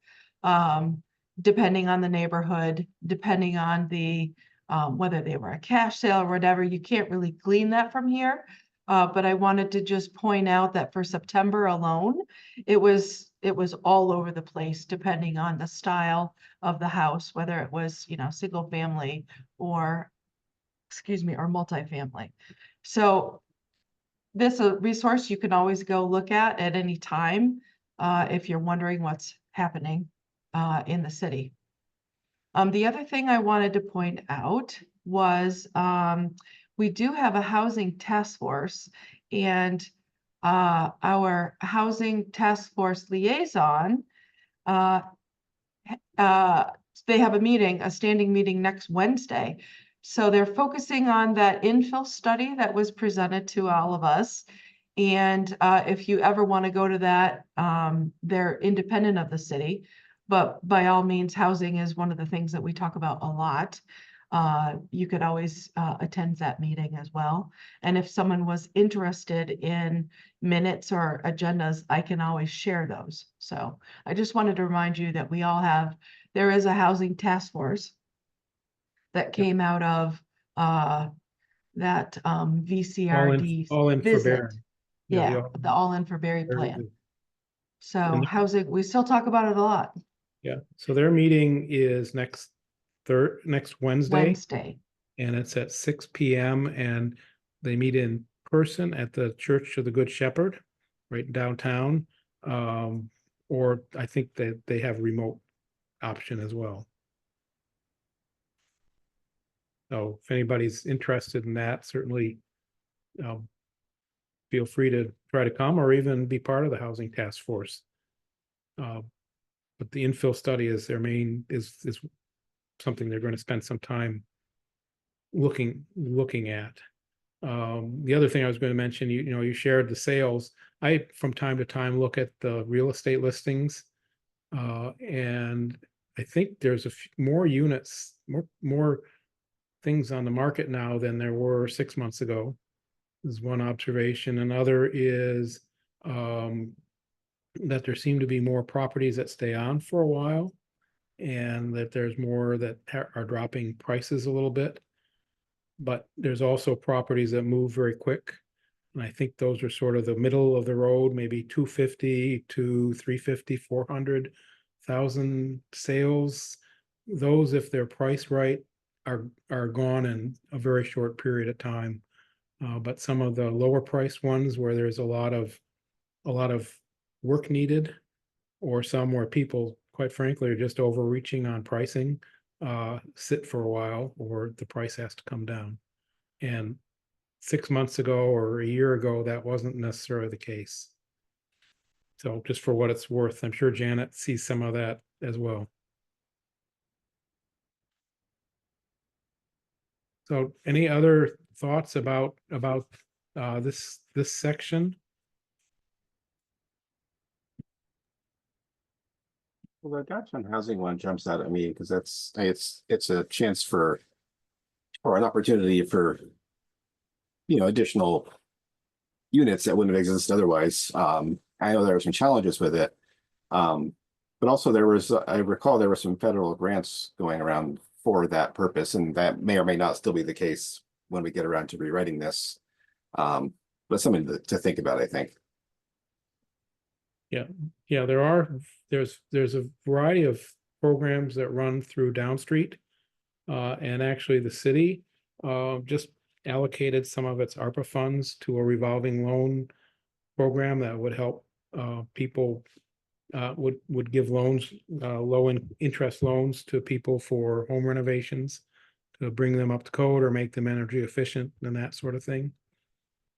Depending on the neighborhood, depending on the whether they were a cash sale or whatever, you can't really glean that from here. But I wanted to just point out that for September alone, it was all over the place, depending on the style of the house, whether it was single family or or multifamily. So this is a resource you can always go look at any time if you're wondering what's happening in the city. The other thing I wanted to point out was we do have a housing task force, and our housing task force liaison, they have a standing meeting next Wednesday. So they're focusing on that infill study that was presented to all of us. And if you ever want to go to that, they're independent of the city. But by all means, housing is one of the things that we talk about a lot. You could always attend that meeting as well. And if someone was interested in minutes or agendas, I can always share those. So I just wanted to remind you that there is a housing task force that came out of that VCRD All in visit. forbearing. Yeah, Yeah, the all in for Barre very plan. good. So And- housing, we still talk about it a lot. Yeah, so their meeting is next Wednesday, Wednesday. and it's at 6 PM, and they meet in person at the Church of the Good Shepherd, right downtown. Or I think that they have remote option as well. So if anybody's interested in that, certainly feel free to try to come or even be part of the housing task force. But the infill study is their main, is something they're going to spend some time looking at. The other thing I was going to mention, you know, you shared the sales. I, from time to time, look at the real estate listings. And I think there's more units, more things on the market now than there were 6 months ago. Is one observation. Another is that there seem to be more properties that stay on for a while, and that there's more that are dropping prices a little bit. But there's also properties that move very quick. And I think those are sort of the middle of the road, maybe 250 to 350, 400,000 sales. Those, if they're priced right, are gone in a very short period of time. But some of the lower priced ones where there's a lot of work needed, or some where people, quite frankly, are just overreaching on pricing, sit for a while, or the price has to come down. And 6 months ago or a year ago, that wasn't necessarily the case. So just for what it's worth, I'm sure Janet sees some of that as well. So any other thoughts about this section? Well, the downtown housing one jumps out at me because it's a chance for, or an opportunity for, additional units that wouldn't have existed otherwise. I know there were some challenges with it. But also I recall there were some federal grants going around for that purpose, and that may or may not still be the case when we get around to rewriting this. But something to think about, I think. Yeah, there's a variety of programs that run through Downstreet. And actually the city just allocated some of its ARPA funds to a revolving loan program that would help people, would give loans, low interest loans to people for home renovations, to bring them up to code or make them energy efficient and that sort of thing.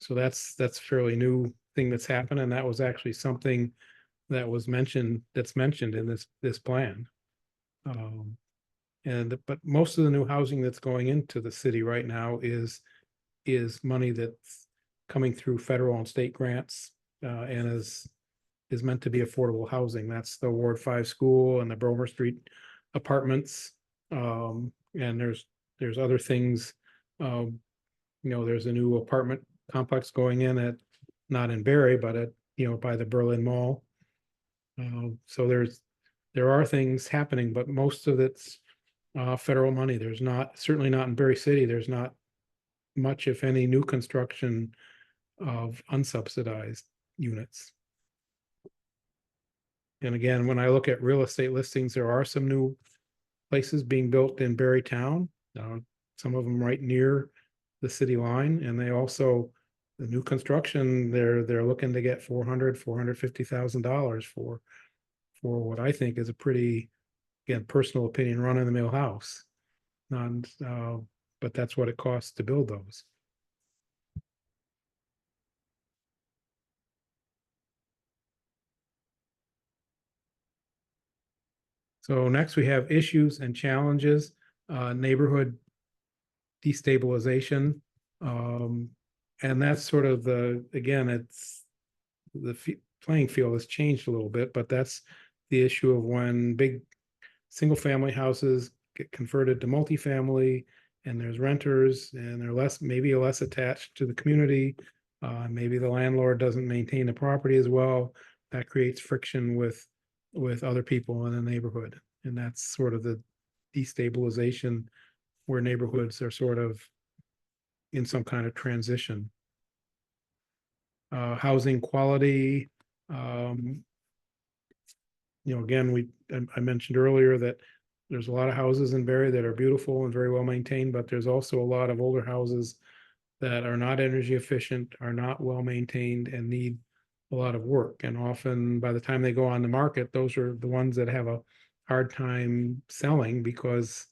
So that's a fairly new thing that's happened, and that was actually something that was mentioned in this plan. But most of the new housing that's going into the city right now is money that's coming through federal and state grants, and is meant to be affordable housing. That's the Ward 5 school and the Bromer Street apartments. And there's other things. There's a new apartment complex going in not in Barre, but by the Berlin Mall. So there are things happening, but most of it's federal money. There's certainly not in Barre City, there's not much, if any, new construction of unsubsidized units. And again, when I look at real estate listings, there are some new places being built in Barre Town, some of them right near the city line, and the new construction, they're looking to get $450,000 for what I think is a pretty, again, personal opinion, run of the mill house. But that's what it costs to build those. So next we have issues and challenges, neighborhood destabilization. And that's sort of it's the playing field has changed a little bit, but that's the issue of when big single family houses get converted to multifamily, and there's renters, and they're maybe less attached to the community. Maybe the landlord doesn't maintain the property as well. That creates friction with other people in the neighborhood. And that's sort of the destabilization, where neighborhoods are sort of in some kind of transition. housing quality. Again, I mentioned earlier that there's a lot of houses in Barre that are beautiful and very well maintained, but there's also a lot of older houses that are not energy efficient, are not well maintained, and need a lot of work. And often by the time they go on the market, those are the ones that have a hard time selling because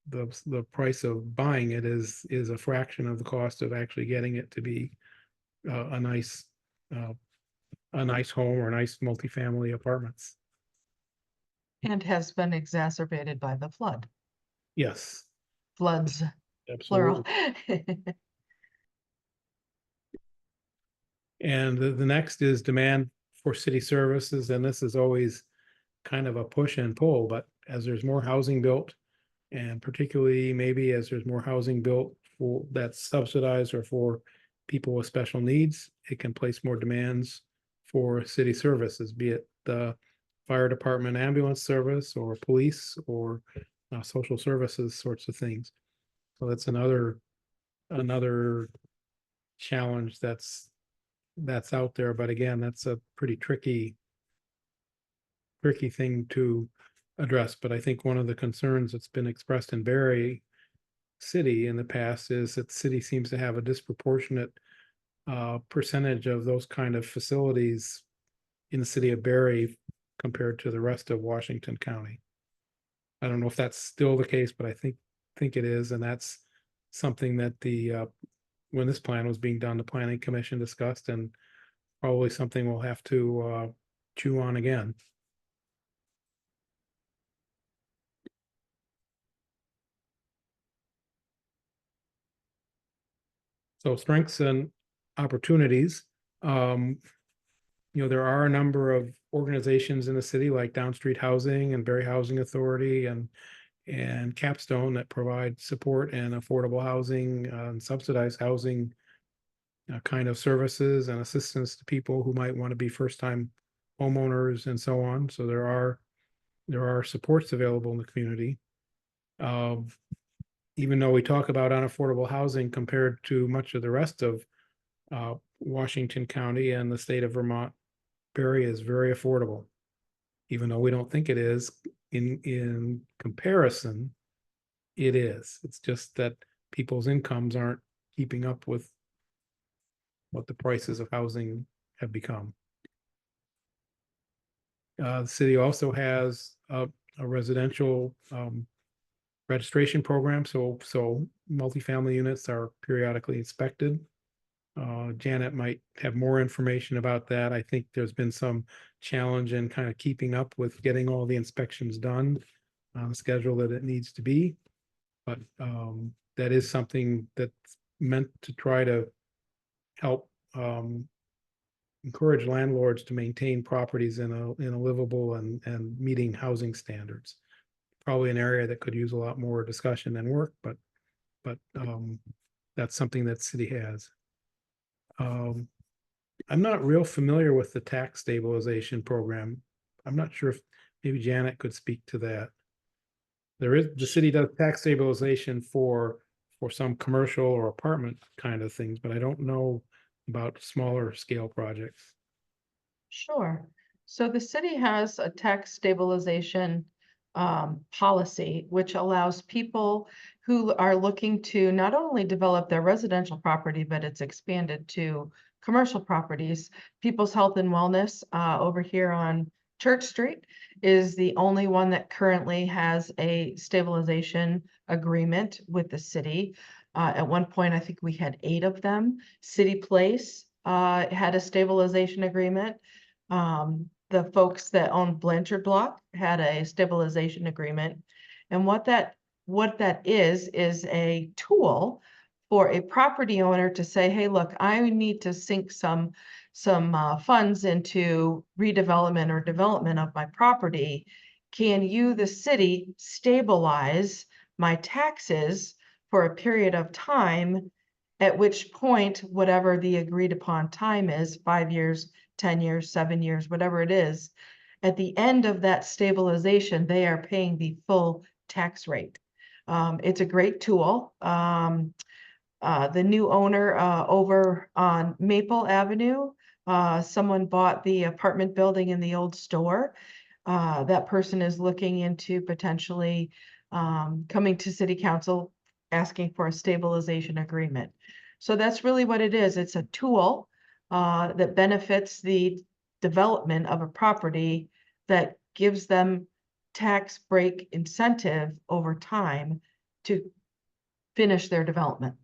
the price of buying it is a fraction of the cost of actually getting it to be a nice home or nice multifamily apartments. And has been exacerbated by the flood, Yes, floods, absolutely. plural. And the next is demand for city services, and this is always kind of a push and pull, but as there's more housing built, and particularly maybe as there's more housing built for that's subsidized or for people with special needs, it can place more demands for city services, be it the fire department, ambulance service, or police, or social services sorts of things. So that's another challenge that's out there. But again, that's a pretty tricky thing to address. But I think one of the concerns that's been expressed in Barre City in the past is that the city seems to have a disproportionate percentage of those kind of facilities in the city of Barre compared to the rest of Washington County. I don't know if that's still the case, but I think it is, and that's something that when this plan was being done, the Planning Commission discussed, and probably something we'll have to chew on again. So strengths and opportunities. There are a number of organizations in the city like Down Street Housing and Barre Housing Authority and Capstone that provide support and affordable housing and subsidized housing kind of services and assistance to people who might want to be first-time homeowners and so on. So there are supports available in the community. Even though we talk about unaffordable housing compared to much of the rest of Washington County and the state of Vermont, Barre is very affordable. Even though we don't think it is, in comparison, it is. It's just that people's incomes aren't keeping up with what the prices of housing have become. The city also has a residential registration program, so multifamily units are periodically inspected. Janet might have more information about that. I think there's been some challenge in kind of keeping up with getting all the inspections done on the schedule that it needs to be. But that is something that's meant to try to help encourage landlords to maintain properties in a livable and meeting housing standards. Probably an area that could use a lot more discussion and work, but that's something that city has. I'm not real familiar with the tax stabilization program. I'm not sure if maybe Janet could speak to that. The city does tax stabilization for some commercial or apartment kind of things, but I don't know about smaller scale projects. Sure. So the city has a tax stabilization policy, which allows people who are looking to not only develop their residential property, but it's expanded to commercial properties. People's Health and Wellness over here on Church Street is the only one that currently has a stabilization agreement with the city. At one point, I think we had 8 of them. City Place had a stabilization agreement. The folks that own Blanchard Block had a stabilization agreement. And what that is a tool for a property owner to say, hey, look, I need to sink some funds into redevelopment or development of my property. Can you, the city, stabilize my taxes for a period of time, at which point, whatever the agreed upon time is, 5 years, 10 years, 7 years, whatever it is, at the end of that stabilization, they are paying the full tax rate. It's a great tool. the new owner over on Maple Avenue. Someone bought the apartment building in the old store. That person is looking into potentially coming to city council, asking for a stabilization agreement. So that's really what it is. It's a tool that benefits the development of a property that gives them tax break incentive over time to finish their development.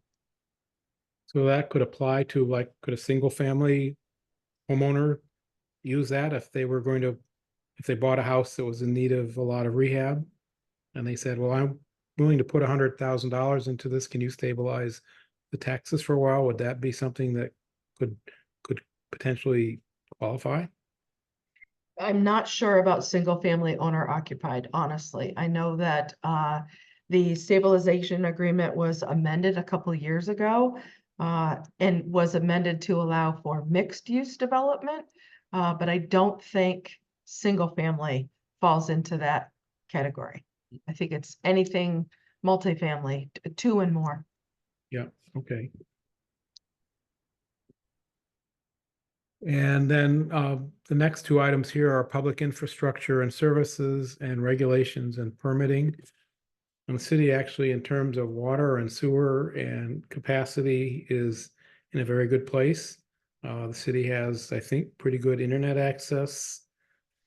So that could apply to, like, could a single family homeowner use that if they were going to, if they bought a house that was in need of a lot of rehab? And they said, well, I'm willing to put $100,000 into this. Can you stabilize the taxes for a while? Would that be something that could potentially qualify? I'm not sure about single family owner occupied, honestly. I know that the stabilization agreement was amended a couple years ago and was amended to allow for mixed use development. But I don't think single family falls into that category. I think it's anything multifamily, two and more. Yeah, okay. And then the next two items here are public infrastructure and services and regulations and permitting. And the city actually, in terms of water and sewer and capacity, is in a very good place. The city has, I think, pretty good internet access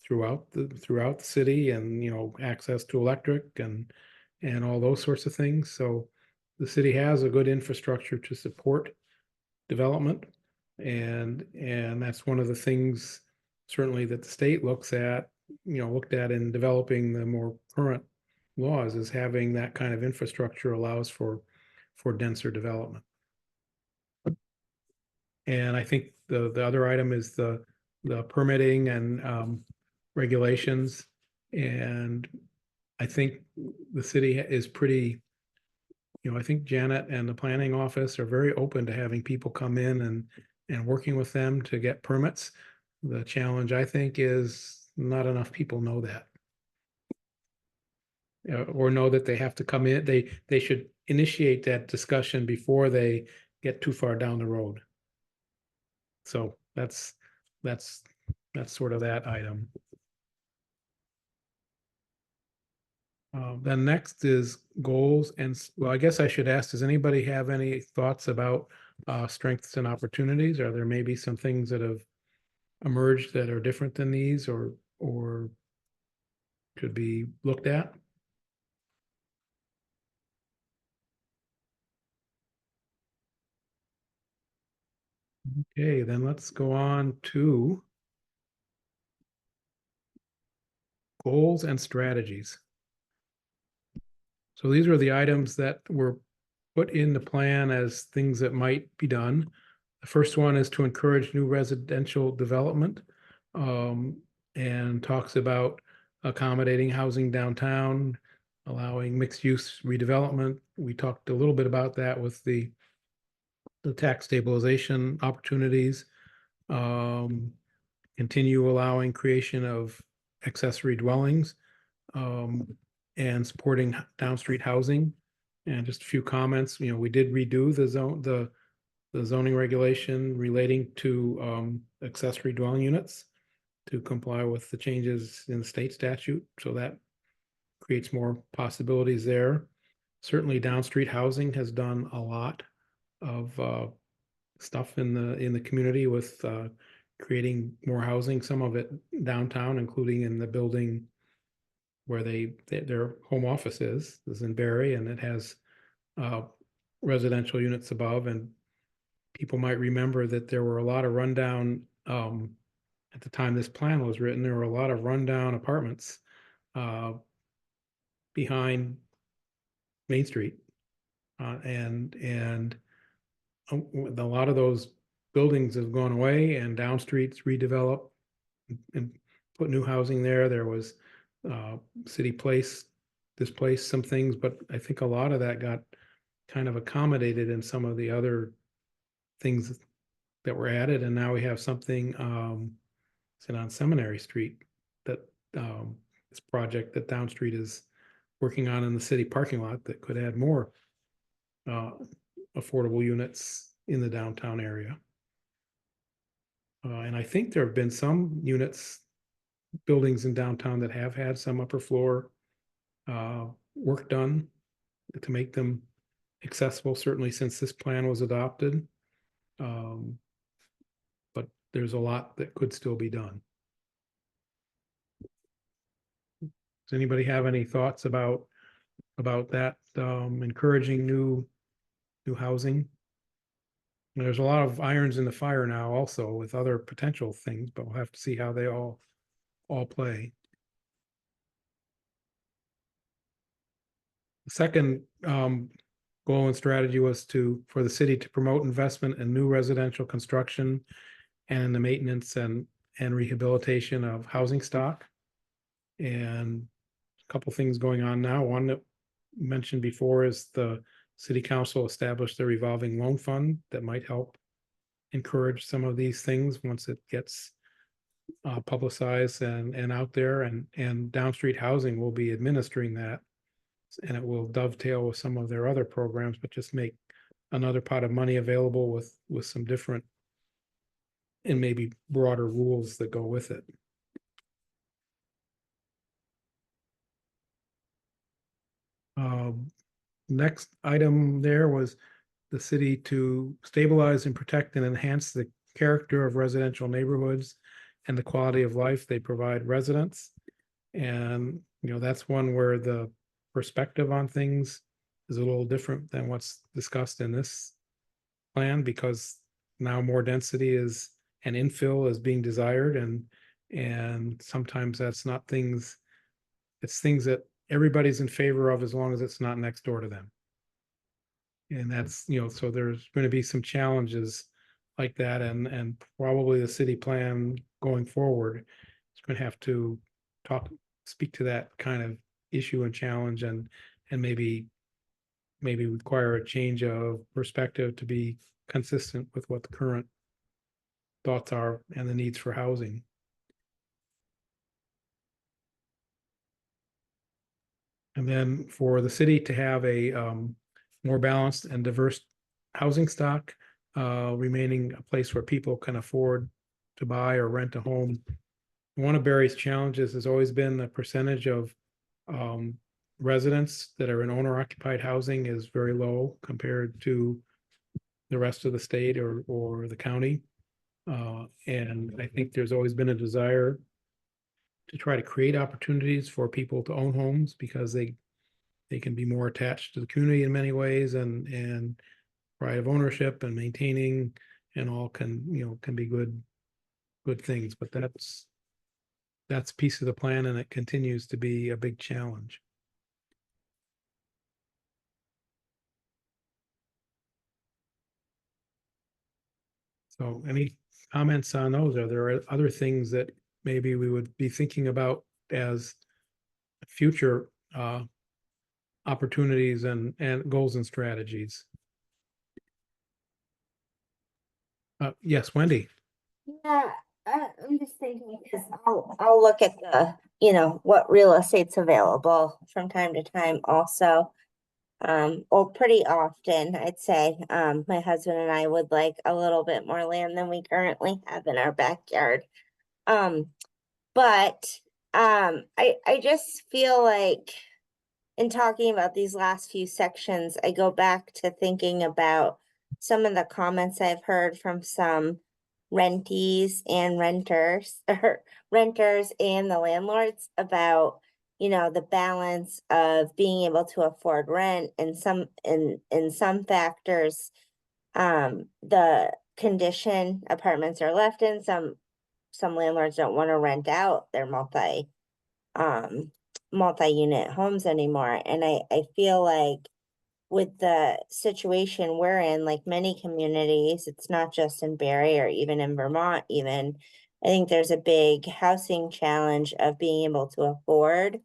throughout the city, and access to electric and all those sorts of things. So the city has a good infrastructure to support development, and that's one of the things certainly that the state looked at in developing the more current laws, is having that kind of infrastructure allows for denser development. And I think the other item is the permitting and regulations. And I think the city is pretty, I think Janet and the planning office are very open to having people come in and working with them to get permits. The challenge, I think, is not enough people know that. Or know that they have to come in. They should initiate that discussion before they get too far down the road. So that's sort of that item. Then next is goals, and well, I guess I should ask, does anybody have any thoughts about strengths and opportunities? Are there maybe some things that have emerged that are different than these, or could be looked at? Okay, then let's go on to goals and strategies. So these are the items that were put in the plan as things that might be done. The first one is to encourage new residential development, and talks about accommodating housing downtown, allowing mixed use redevelopment. We talked a little bit about that with the tax stabilization opportunities. Continue allowing creation of accessory dwellings, and supporting down street housing. And just a few comments, we did redo the zoning regulation relating to accessory dwelling units to comply with the changes in the state statute. So that creates more possibilities there. Certainly down street housing has done a lot of stuff in the community with creating more housing, some of it downtown, including in the building where their home office is in Barre, and it has residential units above. And people might remember that there were a lot of rundown, at the time this plan was written, there were a lot of rundown apartments behind Main Street. And a lot of those buildings have gone away, and down streets redeveloped and put new housing there. There was City Place displaced some things, but I think a lot of that got kind of accommodated in some of the other things that were added. And now we have something on Seminary Street, that this project that Down Street is working on in the city parking lot that could add more affordable units in the downtown area. And I think there have been some units, buildings in downtown that have had some upper floor work done to make them accessible, certainly since this plan was adopted. But there's a lot that could still be done. Does anybody have any thoughts about that, encouraging new housing? There's a lot of irons in the fire now also with other potential things, but we'll have to see how they all play. The second goal and strategy was for the city to promote investment in new residential construction and in the maintenance and rehabilitation of housing stock. And a couple things going on now. One that mentioned before is the city council established a revolving loan fund that might help encourage some of these things once it gets publicized and out there, and Down Street Housing will be administering that, and it will dovetail with some of their other programs, but just make another pot of money available with some different and maybe broader rules that go with it. Next item there was the city to stabilize and protect and enhance the character of residential neighborhoods and the quality of life they provide residents. And, that's one where the perspective on things is a little different than what's discussed in this plan, because now more density is and infill is being desired, and sometimes that's not things, it's things that everybody's in favor of as long as it's not next door to them. And that's, so there's going to be some challenges like that, and probably the city plan going forward is going to have to speak to that kind of issue and challenge, and maybe require a change of perspective to be consistent with what the current thoughts are and the needs for housing. And then for the city to have a more balanced and diverse housing stock, remaining a place where people can afford to buy or rent a home. One of Barre's challenges has always been the percentage of residents that are in owner-occupied housing is very low compared to the rest of the state or the county. And I think there's always been a desire to try to create opportunities for people to own homes, because they can be more attached to the community in many ways, and pride of ownership and maintaining and all can be good things. But that's a piece of the plan, and it continues to be a big challenge. So any comments on those? Are there other things that maybe we would be thinking about as future opportunities and goals and strategies? Yes, Wendy. Yeah, I'm just thinking, because I'll look at what real estate's available from time to time also. Or pretty often, I'd say. My husband and I would like a little bit more land than we currently have in our backyard. But I just feel like in talking about these last few sections, I go back to thinking about some of the comments I've heard from some rentees and renters, or renters and the landlords about, the balance of being able to afford rent, and in some factors, the condition apartments are left in. Some landlords don't want to rent out their multi-unit homes anymore. And I feel like with the situation we're in, like many communities, it's not just in Barre or even in Vermont even, I think there's a big housing challenge of being able to afford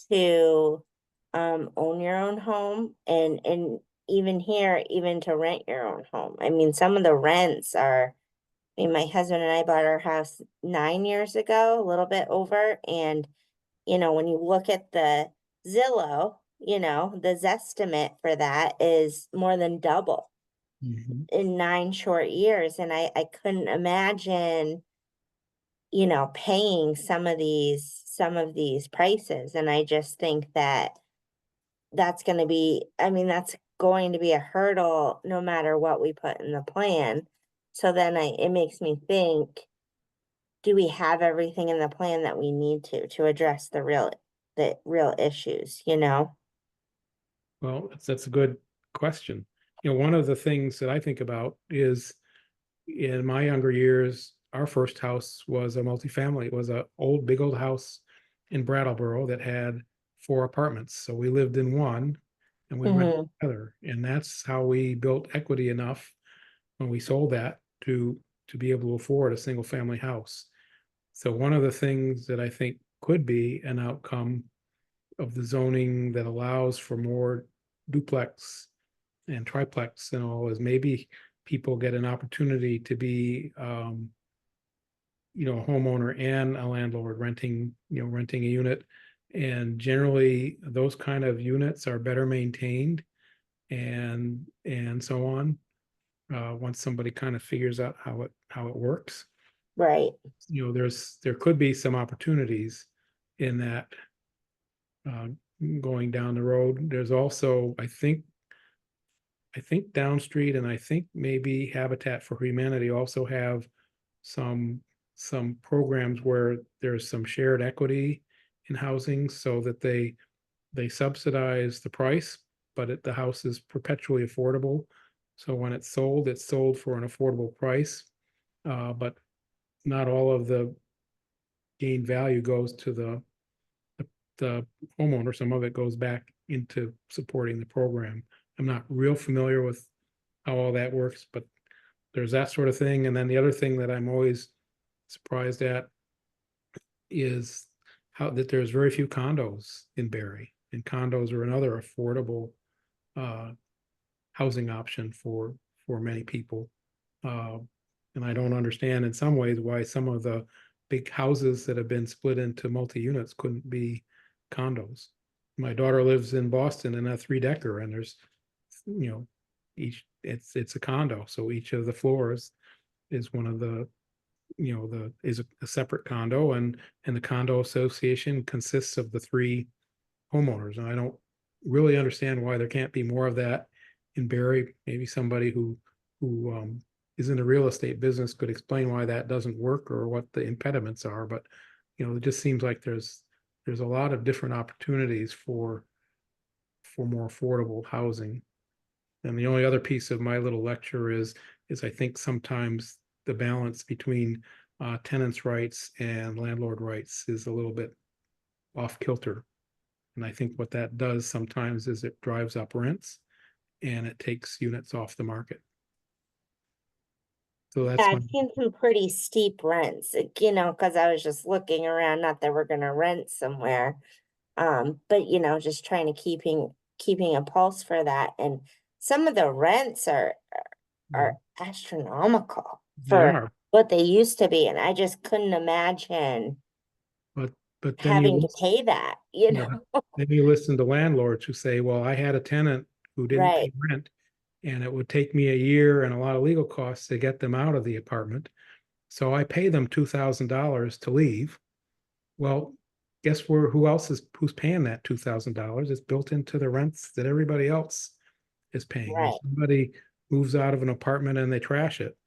to own your own home, and even here, even to rent your own home. I mean, some of the rents are, my husband and I bought our house 9 years ago, a little bit over, and when you look at the Zillow, the Zestimate for that is more than double in 9 short years, and I couldn't imagine, you know, paying some of these prices, and I just think that that's gonna be, I mean, that's going to be a hurdle no matter what we put in the plan. So then it makes me think, do we have everything in the plan that we need to address the real issues, you know? Well, that's a good question. You know, one of the things that I think about is in my younger years, our first house was a multifamily. It was a big old house in Brattleboro that had 4 apartments. So we lived in one and we rented Mhm. the other. And that's how we built equity enough when we sold that to be able to afford a single family house. So one of the things that I think could be an outcome of the zoning that allows for more duplex and triplex and all is maybe people get an opportunity to be you know, a homeowner and a landlord renting a unit. And generally those kind of units are better maintained and so on. Once somebody kind of figures out how it works, Right. you know, there could be some opportunities in that going down the road. There's also, I think Down Street and I think maybe Habitat for Humanity also have some programs where there's some shared equity in housing so that they subsidize the price, but the house is perpetually affordable. So when it's sold for an affordable price. But not all of the gain value goes to the homeowner. Some of it goes back into supporting the program. I'm not real familiar with how all that works, but there's that sort of thing. And then the other thing that I'm always surprised at is how that there's very few condos in Barre, and condos are another affordable housing option for many people. And I don't understand in some ways why some of the big houses that have been split into multi-units couldn't be condos. My daughter lives in Boston in a 3-decker, and there's, you know, it's a condo, so each of the floors is one of the, you know, is a separate condo, and the condo association consists of the 3 homeowners. And I don't really understand why there can't be more of that in Barre. Maybe somebody who is in the real estate business could explain why that doesn't work or what the impediments are. But you know, it just seems like there's a lot of different opportunities for more affordable housing. And the only other piece of my little lecture is I think sometimes the balance between tenants' rights and landlord rights is a little bit off kilter. And I think what that does sometimes is it drives up rents and it takes units off the market. So that's Yeah, my, I've seen some pretty steep rents, you know, because I was just looking around, not that we're gonna rent somewhere. But you know, just trying to keeping a pulse for that. And some of the rents are astronomical they for are, what they used to be, and I just couldn't imagine but then having to pay that, you yeah, know? then you listen to landlords who say, well, I had a tenant who didn't pay Right, rent, and it would take me a year and a lot of legal costs to get them out of the apartment. So I pay them $2,000 to leave. Well, guess who's paying that $2,000? It's built into the rents that everybody else is paying. If right, somebody moves out of an apartment and they trash it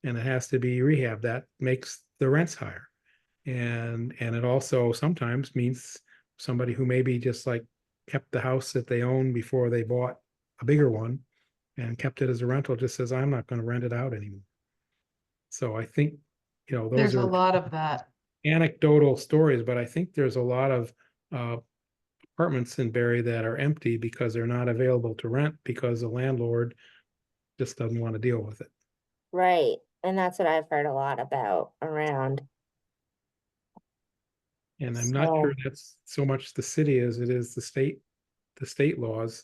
and it has to be rehabbed, that makes the rents higher. And it also sometimes means somebody who maybe just like kept the house that they owned before they bought a bigger one and kept it as a rental just says, I'm not going to rent it out anymore. So I think, you know, those There's a are lot of that. anecdotal stories, but I think there's a lot of apartments in Barre that are empty because they're not available to rent because the landlord just doesn't want to deal with it. right. And that's what I've heard a lot about around. And I'm not sure So, that's so much the city as it is the state laws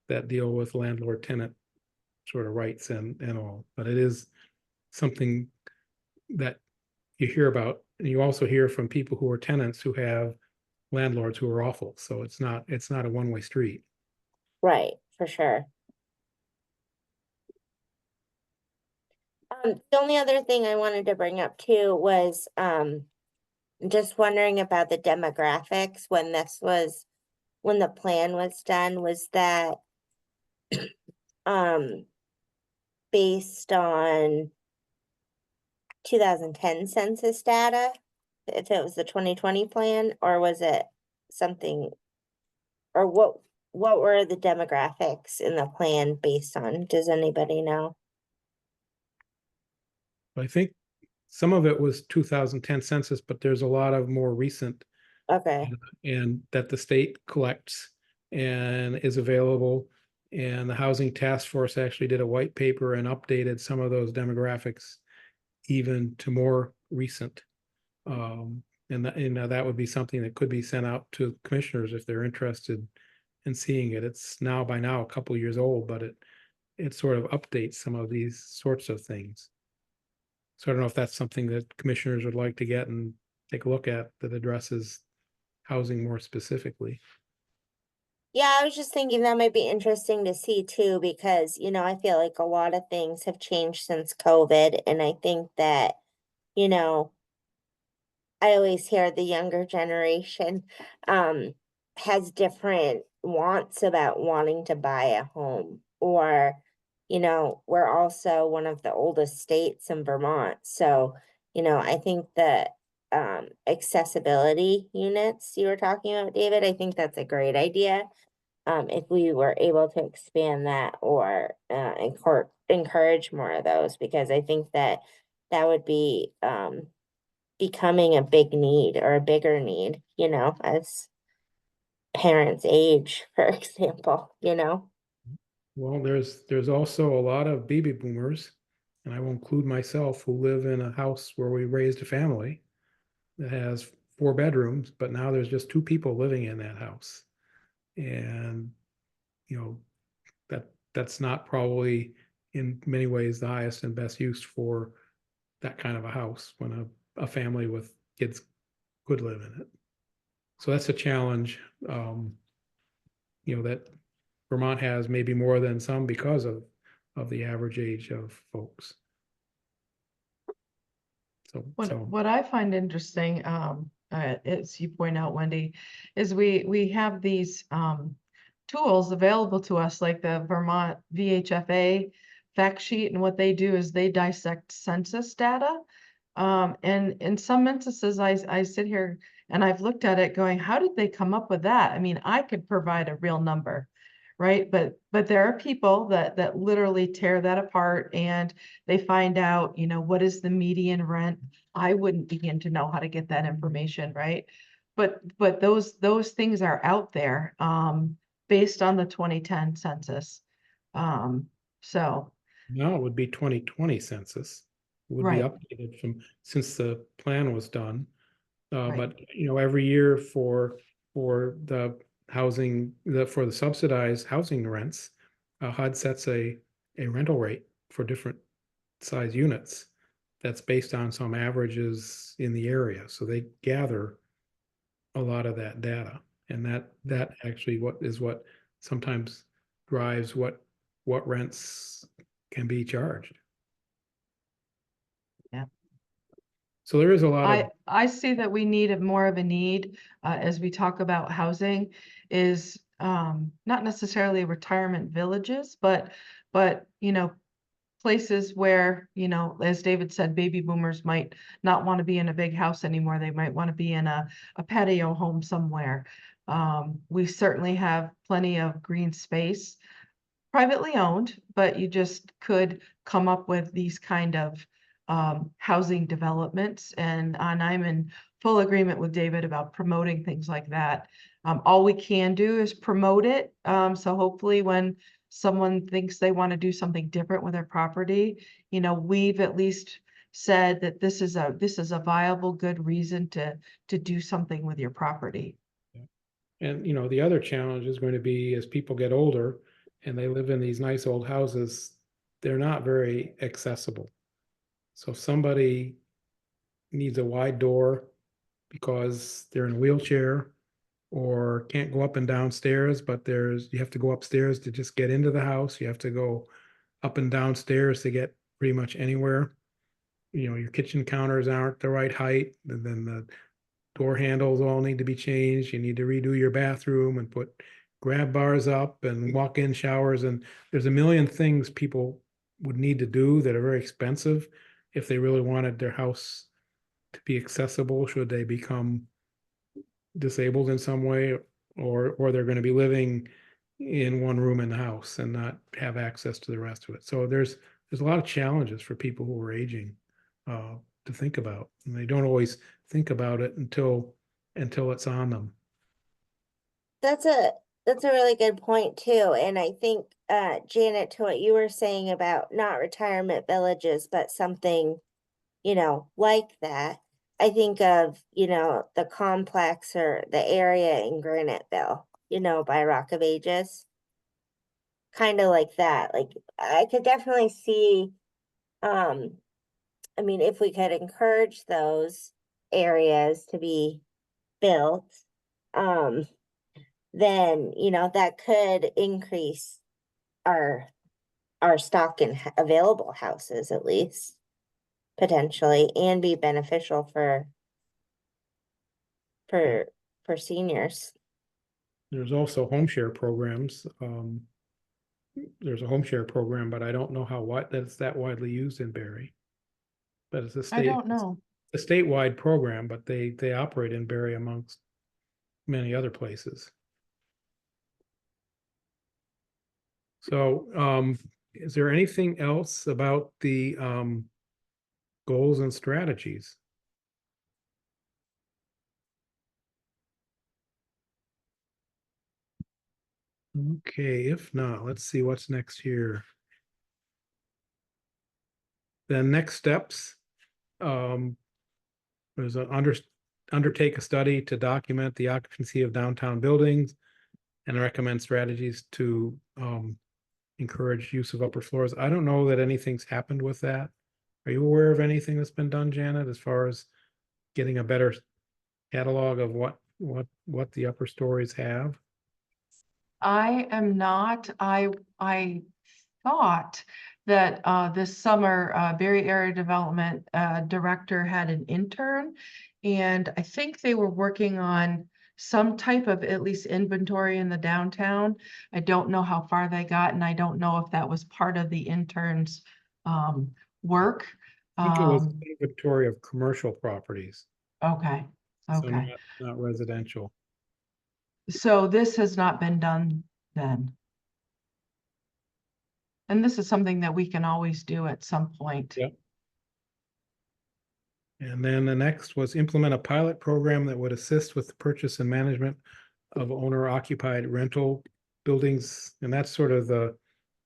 that deal with landlord tenant sort of rights and all. But it is something that you hear about, and you also hear from people who are tenants who have landlords who are awful. So it's not a one-way street. right, for sure. The only other thing I wanted to bring up too was, just wondering about the demographics when when the plan was done, was that, um, based on 2010 census data? If it was the 2020 plan, or was it something, or what were the demographics in the plan based on? Does anybody know? I think some of it was 2010 census, but there's a lot of more recent Okay, and that the state collects and is available. And the Housing Task Force actually did a white paper and updated some of those demographics even to more recent. And that would be something that could be sent out to commissioners if they're interested in seeing it. It's by now a couple years old, but it sort of updates some of these sorts of things. So I don't know if that's something that commissioners would like to get and take a look at that addresses housing more specifically. yeah, I was just thinking that might be interesting to see too, because, I feel like a lot of things have changed since COVID, and I think that, you know, I always hear the younger generation has different wants about wanting to buy a home, or we're also one of the oldest states in Vermont, so I think that accessibility units you were talking about, David, I think that's a great idea. If we were able to expand that, or encourage more of those, because I think that that would be becoming a big need, or a bigger need, as parents age, for example. Well, there's also a lot of baby boomers, and I will include myself, who live in a house where we raised a family that has 4 bedrooms, but now there's just 2 people living in that house. And, that's not probably in many ways the highest and best use for that kind of a house when a family with kids could live in it. So that's a challenge, that Vermont has maybe more than some because of the average age of folks. So What I find interesting, as you point out, Wendy, is we have these tools available to us, like the Vermont VHFA fact sheet, and what they do is they dissect census data. And in some instances, I sit here and I've looked at it going, how did they come up with that? I mean, I could provide a real number, right? But there are people that literally tear that apart, and they find out, what is the median rent? I wouldn't begin to know how to get that information, right? But those things are out there, based on the 2010 census. So, now it would be 2020 census. It would be right, updated since the plan was done. Right. But every year for the housing, for the subsidized housing rents, HUD sets a rental rate for different size units that's based on some averages in the area. So they gather a lot of that data, and that actually what sometimes drives what rents can be charged. Yeah. So there is a lot of I see that we need more of a need, as we talk about housing, is not necessarily retirement villages, but places where, as David said, baby boomers might not want to be in a big house anymore. They might want to be in a patio home somewhere. We certainly have plenty of green space, privately owned, but you just could come up with these kind of housing developments. And I'm in full agreement with David about promoting things like that. All we can do is promote it. So hopefully when someone thinks they want to do something different with their property, we've at least said that this is a viable, good reason to do something with your property. And the other challenge is going to be, as people get older and they live in these nice old houses, they're not very accessible. So if somebody needs a wide door because they're in a wheelchair or can't go up and down stairs, but you have to go upstairs to just get into the house. You have to go up and down stairs to get pretty much anywhere. You know, your kitchen counters aren't the right height, and then the door handles all need to be changed. You need to redo your bathroom and put grab bars up and walk-in showers. And there's a million things people would need to do that are very expensive if they really wanted their house to be accessible, should they become disabled in some way, or they're going to be living in one room in the house and not have access to the rest of it. So there's a lot of challenges for people who are aging to think about, and they don't always think about it until it's on them. That's a really good point too. And I think, Janet, to what you were saying about not retirement villages, but something, you know, like that. I think of, you know, the complex or the area in Graniteville, you know, by Rock of Ages. Kind of like that. Like I could definitely see, I mean, if we could encourage those areas to be built, then, you know, that could increase our stock in available houses at least, potentially, and be beneficial for seniors. There's also home share programs. There's a home share program, but I don't know that's that widely used in Barre. But it's I don't know. a statewide program, but they operate in Barre amongst many other places. So, is there anything else about the goals and strategies? Okay, if not, let's see what's next here. The next steps, there's undertake a study to document the occupancy of downtown buildings and recommend strategies to encourage use of upper floors. I don't know that anything's happened with that. Are you aware of anything that's been done, Janet, as far as getting a better catalog of what the upper stories have? I am not. I thought that this summer Barre Area Development Director had an intern, and I think they were working on some type of at least inventory in the downtown. I don't know how far they got, and I don't know if that was part of the intern's work. I think it was inventory of commercial properties, Okay, so okay. not residential. So this has not been done then. And this is something that we can always do at some point. Yep. And then the next was implement a pilot program that would assist with the purchase and management of owner occupied rental buildings. And that's sort of the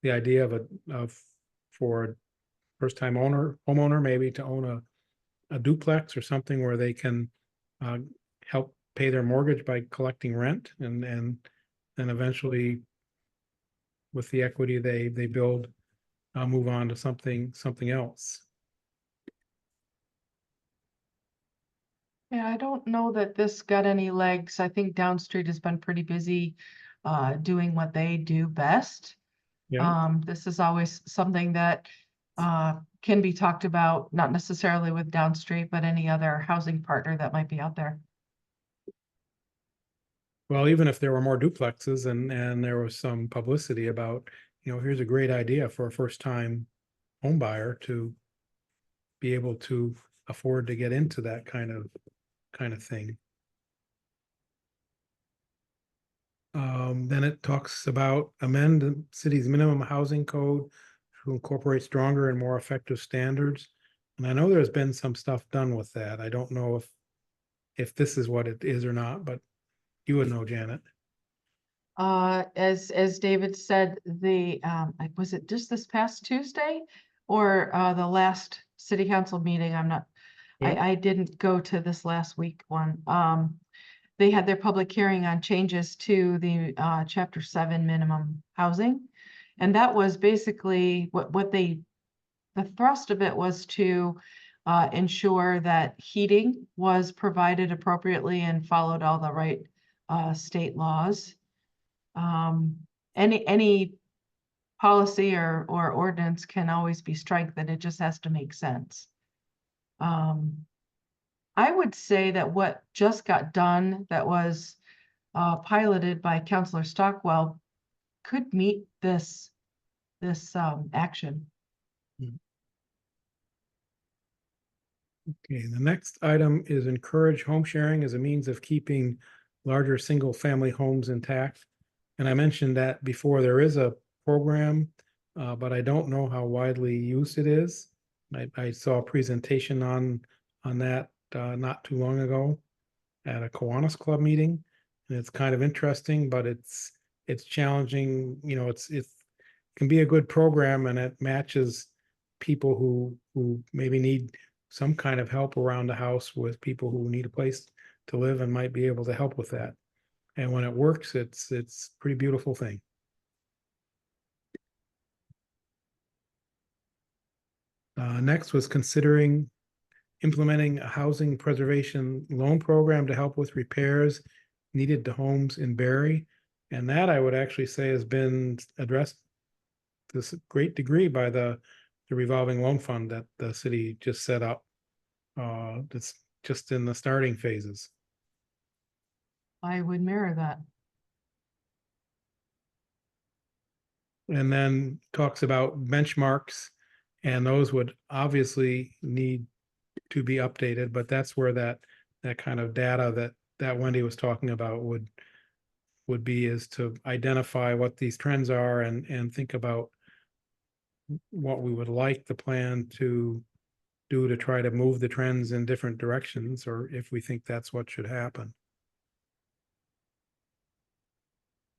idea of for a first time homeowner maybe to own a duplex or something where they can help pay their mortgage by collecting rent, and then eventually with the equity they build, move on to something else. Yeah, I don't know that this got any legs. I think Down Street has been pretty busy doing what they do best. Yeah. This is always something that can be talked about, not necessarily with Down Street, but any other housing partner that might be out there. Well, even if there were more duplexes and there was some publicity about, here's a great idea for a first time home buyer to be able to afford to get into that kind of thing. Then it talks about amend the city's minimum housing code to incorporate stronger and more effective standards. And I know there's been some stuff done with that. I don't know if this is what it is or not, but you would know, Janet. As David said, was it just this past Tuesday or the last city council meeting? I'm not, Yeah. I didn't go to this last week one. They had their public hearing on changes to the Chapter 7 minimum housing. And that was basically the thrust of it was to ensure that heating was provided appropriately and followed all the right state laws. Any policy or ordinance can always be strengthened. It just has to make sense. I would say that what just got done, that was piloted by Councilor Stockwell, could meet this action. Okay, the next item is encourage home sharing as a means of keeping larger single-family homes intact. And I mentioned that before, there is a program, but I don't know how widely used it is. I saw a presentation on that not too long ago at a Kiwanis Club meeting. And it's kind of interesting, but it's challenging. You know, it can be a good program, and it matches people who maybe need some kind of help around the house with people who need a place to live and might be able to help with that. And when it works, it's a pretty beautiful thing. Next was considering implementing a housing preservation loan program to help with repairs needed to homes in Barre. And that, I would actually say, has been addressed to a great degree by the revolving loan fund that the city just set up. That's just in the starting phases. I would mirror that. And then talks about benchmarks, and those would obviously need to be updated, but that's where that kind of data that Wendy was talking about would be, is to identify what these trends are and think about what we would like the plan to do to try to move the trends in different directions, or if we think that's what should happen.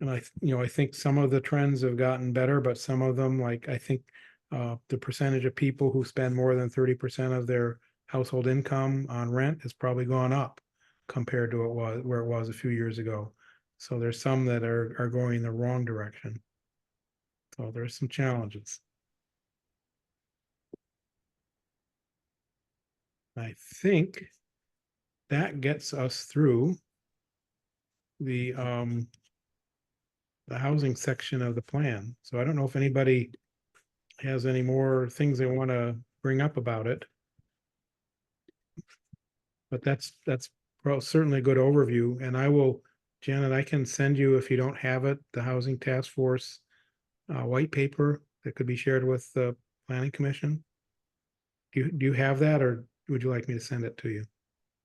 And I think some of the trends have gotten better, but some of them, like, I think the percentage of people who spend more than 30% of their household income on rent has probably gone up compared to where it was a few years ago. So there's some that are going the wrong direction. So there's some challenges. I think that gets us through the housing section of the plan. So I don't know if anybody has any more things they want to bring up about it. But that's certainly a good overview. And I will, Janet, I can send you, if you don't have it, the Housing Task Force white paper that could be shared with the Planning Commission. Do you have that, or would you like me to send it to you?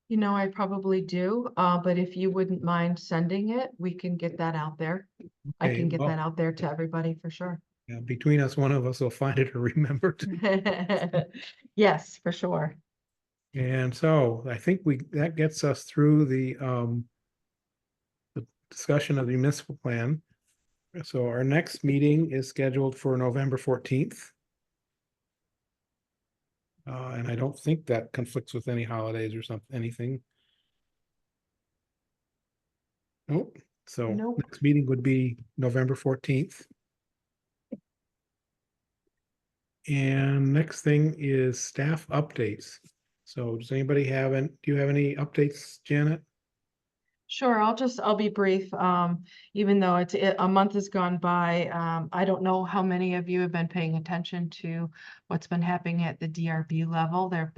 You know, I probably do, but if you wouldn't mind sending it, we can get that out there. I Okay, can get well, that out there to everybody for sure. yeah, between us, one of us will find it or remember to. Yes, for sure. And so I think that gets us through the discussion of the municipal plan. So our next meeting is scheduled for November 14th. And I don't think that conflicts with any holidays or anything. Nope. So Nope. next meeting would be November 14th. And next thing is staff updates. So does anybody do you have any updates, Janet? Sure, I'll be brief. Even though a month has gone by, I don't know how many of you have been paying attention to what's been happening at the DRB level. There's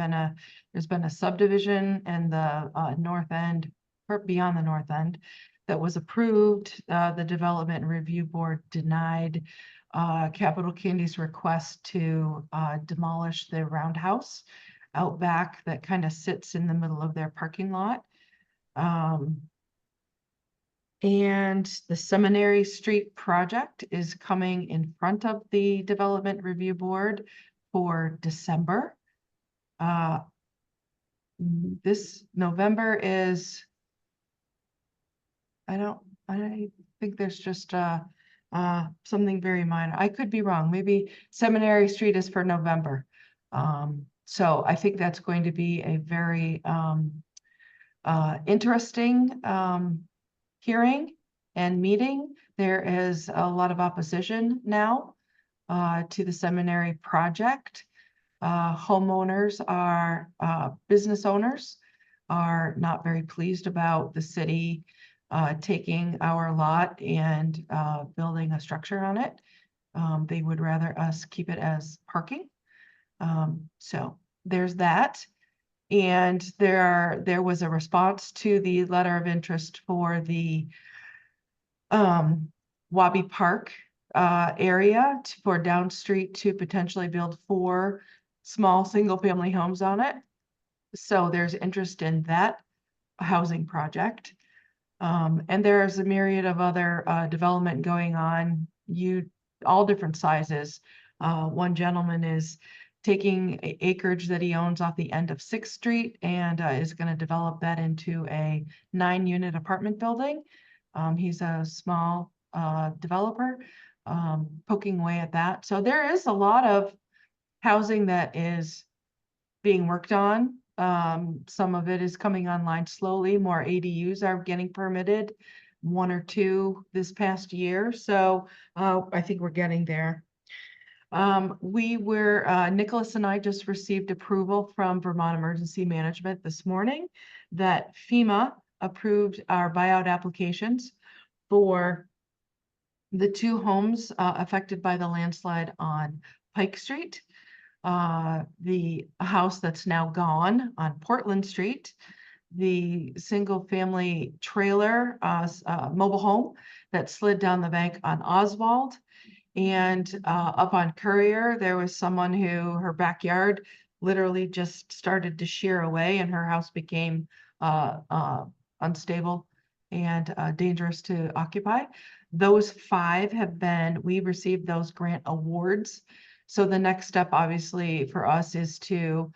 been a subdivision in the north end, or beyond the north end, that was approved. The Development Review Board denied Capital Candy's request to demolish the roundhouse out back that kind of sits in the middle of their parking lot. And the Seminary Street project is coming in front of the Development Review Board for December. This November is, I think there's just something very minor. I could be wrong. Maybe Seminary Street is for November. So I think that's going to be a very interesting hearing and meeting. There is a lot of opposition now to the seminary project. Homeowners business owners are not very pleased about the city taking our lot and building a structure on it. They would rather us keep it as parking. So there's that. And there was a response to the letter of interest for the Wabi Park area for Down Street to potentially build 4 small single-family homes on it. So there's interest in that housing project. And there's a myriad of other development going on, all different sizes. One gentleman is taking acreage that he owns off the end of 6th Street and is going to develop that into a 9-unit apartment building. He's a small developer poking away at that. So there is a lot of housing that is being worked on. Some of it is coming online slowly. More ADUs are getting permitted, 1 or 2 this past year. So I think we're getting there. Nicholas and I just received approval from Vermont Emergency Management this morning that FEMA approved our buyout applications for the 2 homes affected by the landslide on Pike Street. The house that's now gone on Portland Street, the single-family trailer, mobile home that slid down the bank on Oswald, and up on Courier, there was someone who her backyard literally just started to shear away, and her house became unstable and dangerous to occupy. Those 5 we received those grant awards. So the next step, obviously, for us is to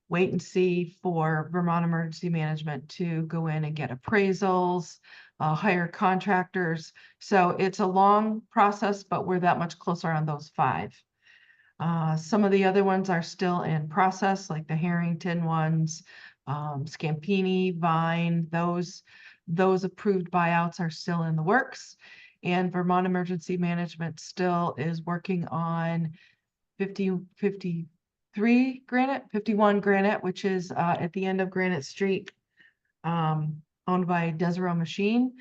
wait and see for Vermont Emergency Management to go in and get appraisals, hire contractors. So it's a long process, but we're that much closer on those 5. Some of the other ones are still in process, like the Harrington ones, Scampini, Vine, those approved buyouts are still in the works. And Vermont Emergency Management still is working on 51 Granite, which is at the end of Granite Street, owned by Desero Machine,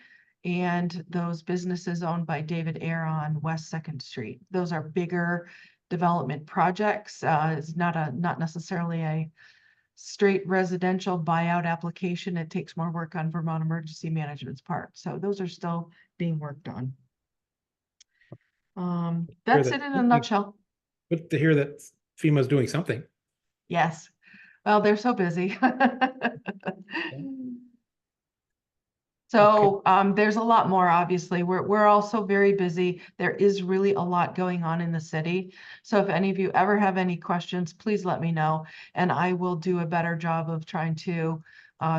and those businesses owned by David Ayer on West 2nd Street. Those are bigger development projects. It's not necessarily a straight residential buyout application. It takes more work on Vermont Emergency Management's part. So those are still being worked on. That's it in a nutshell. Good to hear that FEMA's doing something. Yes. Well, they're so busy. So there's a lot more, obviously. We're also very busy. There is really a lot going on in the city. So if any of you ever have any questions, please let me know, and I will do a better job of trying to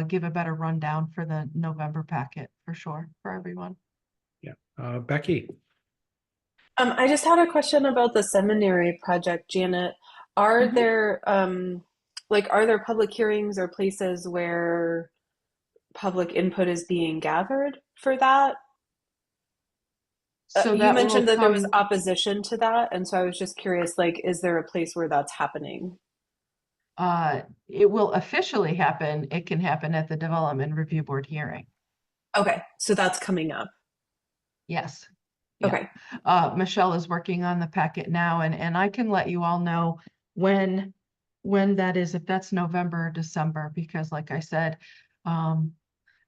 give a better rundown for the November packet for sure for everyone. Yeah. Becky. I just had a question about the seminary project, Janet. Are there are there public hearings or places where public input is being gathered for that? So you mentioned that there was opposition to that, and so I was just curious, is there a place where that's happening? It will officially happen. It can happen at the Development Review Board hearing. Okay, so that's coming up. Yes. Yeah. Okay. Michelle is working on the packet now, and I can let you all know when that is, if that's November or December, because like I said,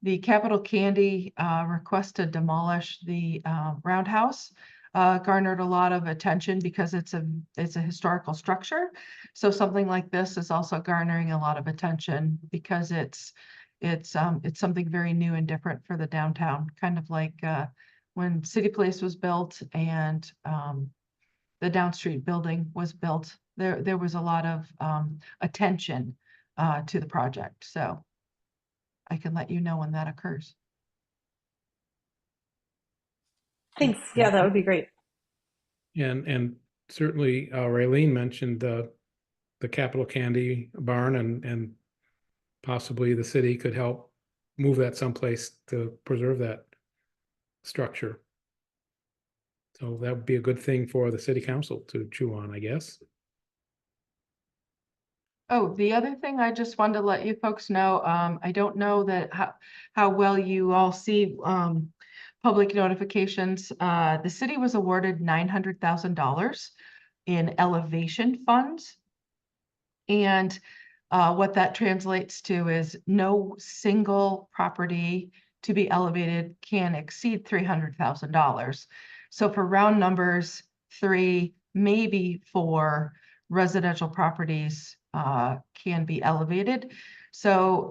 the Capital Candy request to demolish the roundhouse garnered a lot of attention because it's a historical structure. So something like this is also garnering a lot of attention because it's something very new and different for the downtown, kind of like when City Place was built and the Down Street building was built. There was a lot of attention to the project. So I can let you know when that occurs. Thanks. Yeah, that would be great. And certainly Raylene mentioned the Capital Candy barn, and possibly the city could help move that someplace to preserve that structure. So that would be a good thing for the city council to chew on, I guess. Oh, the other thing I just wanted to let you folks know, I don't know that how well you all see public notifications, the city was awarded $900,000 in elevation funds. And what that translates to is no single property to be elevated can exceed $300,000. So for round numbers, 3, maybe 4 residential properties can be elevated. So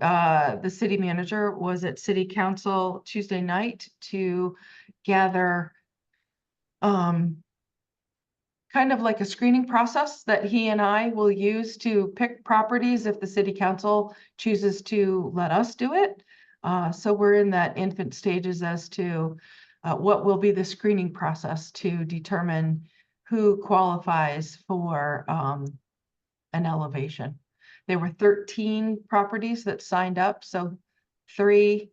the city manager was at city council Tuesday night to gather kind of like a screening process that he and I will use to pick properties if the city council chooses to let us do it. So we're in that infant stages as to what will be the screening process to determine who qualifies for an elevation. There were 13 properties that signed up, so 3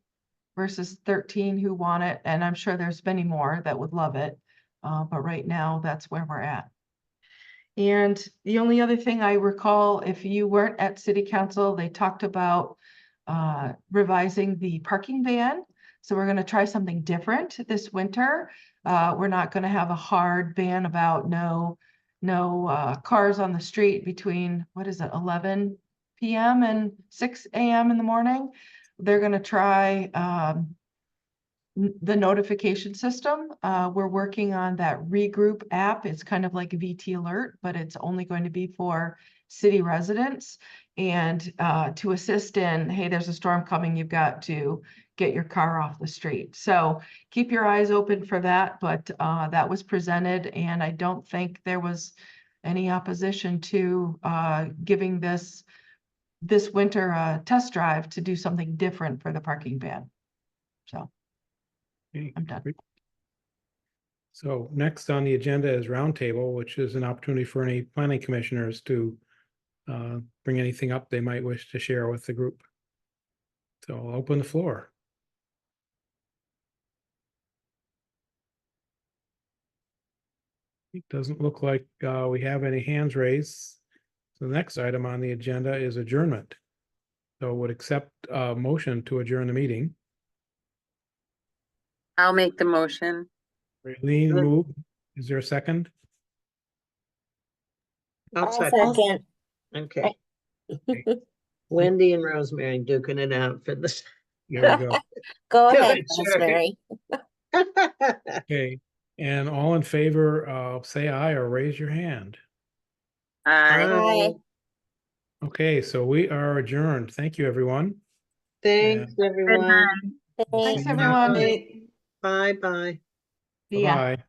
versus 13 who want it, and I'm sure there's many more that would love it. But right now, that's where we're at. And the only other thing I recall, if you weren't at city council, they talked about revising the parking ban. So we're going to try something different this winter. We're not going to have a hard ban about no cars on the street between, 11 p.m. and 6 a.m. in the morning. They're going to try the notification system. We're working on that regroup app. It's kind of like a VT alert, but it's only going to be for city residents and to assist in, hey, there's a storm coming, you've got to get your car off the street. So keep your eyes open for that, but that was presented and I don't think there was any opposition to giving this winter a test drive to do something different for the parking ban. So. Okay, I'm done. great. So next on the agenda is roundtable, which is an opportunity for any planning commissioners to bring anything up they might wish to share with the group. So I'll open the floor. It doesn't look like we have any hands raised. So the next item on the agenda is adjournment. So would accept a motion to adjourn the meeting. I'll make the motion. Raylene move. Is there a second? I'll I'll second. second. Okay. Wendy and Rosemary duking it out for this. There we go. Go Do ahead, it, sure. Rosemary. Okay, and all in favor, say aye or raise your hand. Aye. Aye. Okay, so we are adjourned. Thank you, everyone. Thanks, Good everyone. night. Thanks, Thanks. everyone. Bye-bye. See ya. Bye-bye.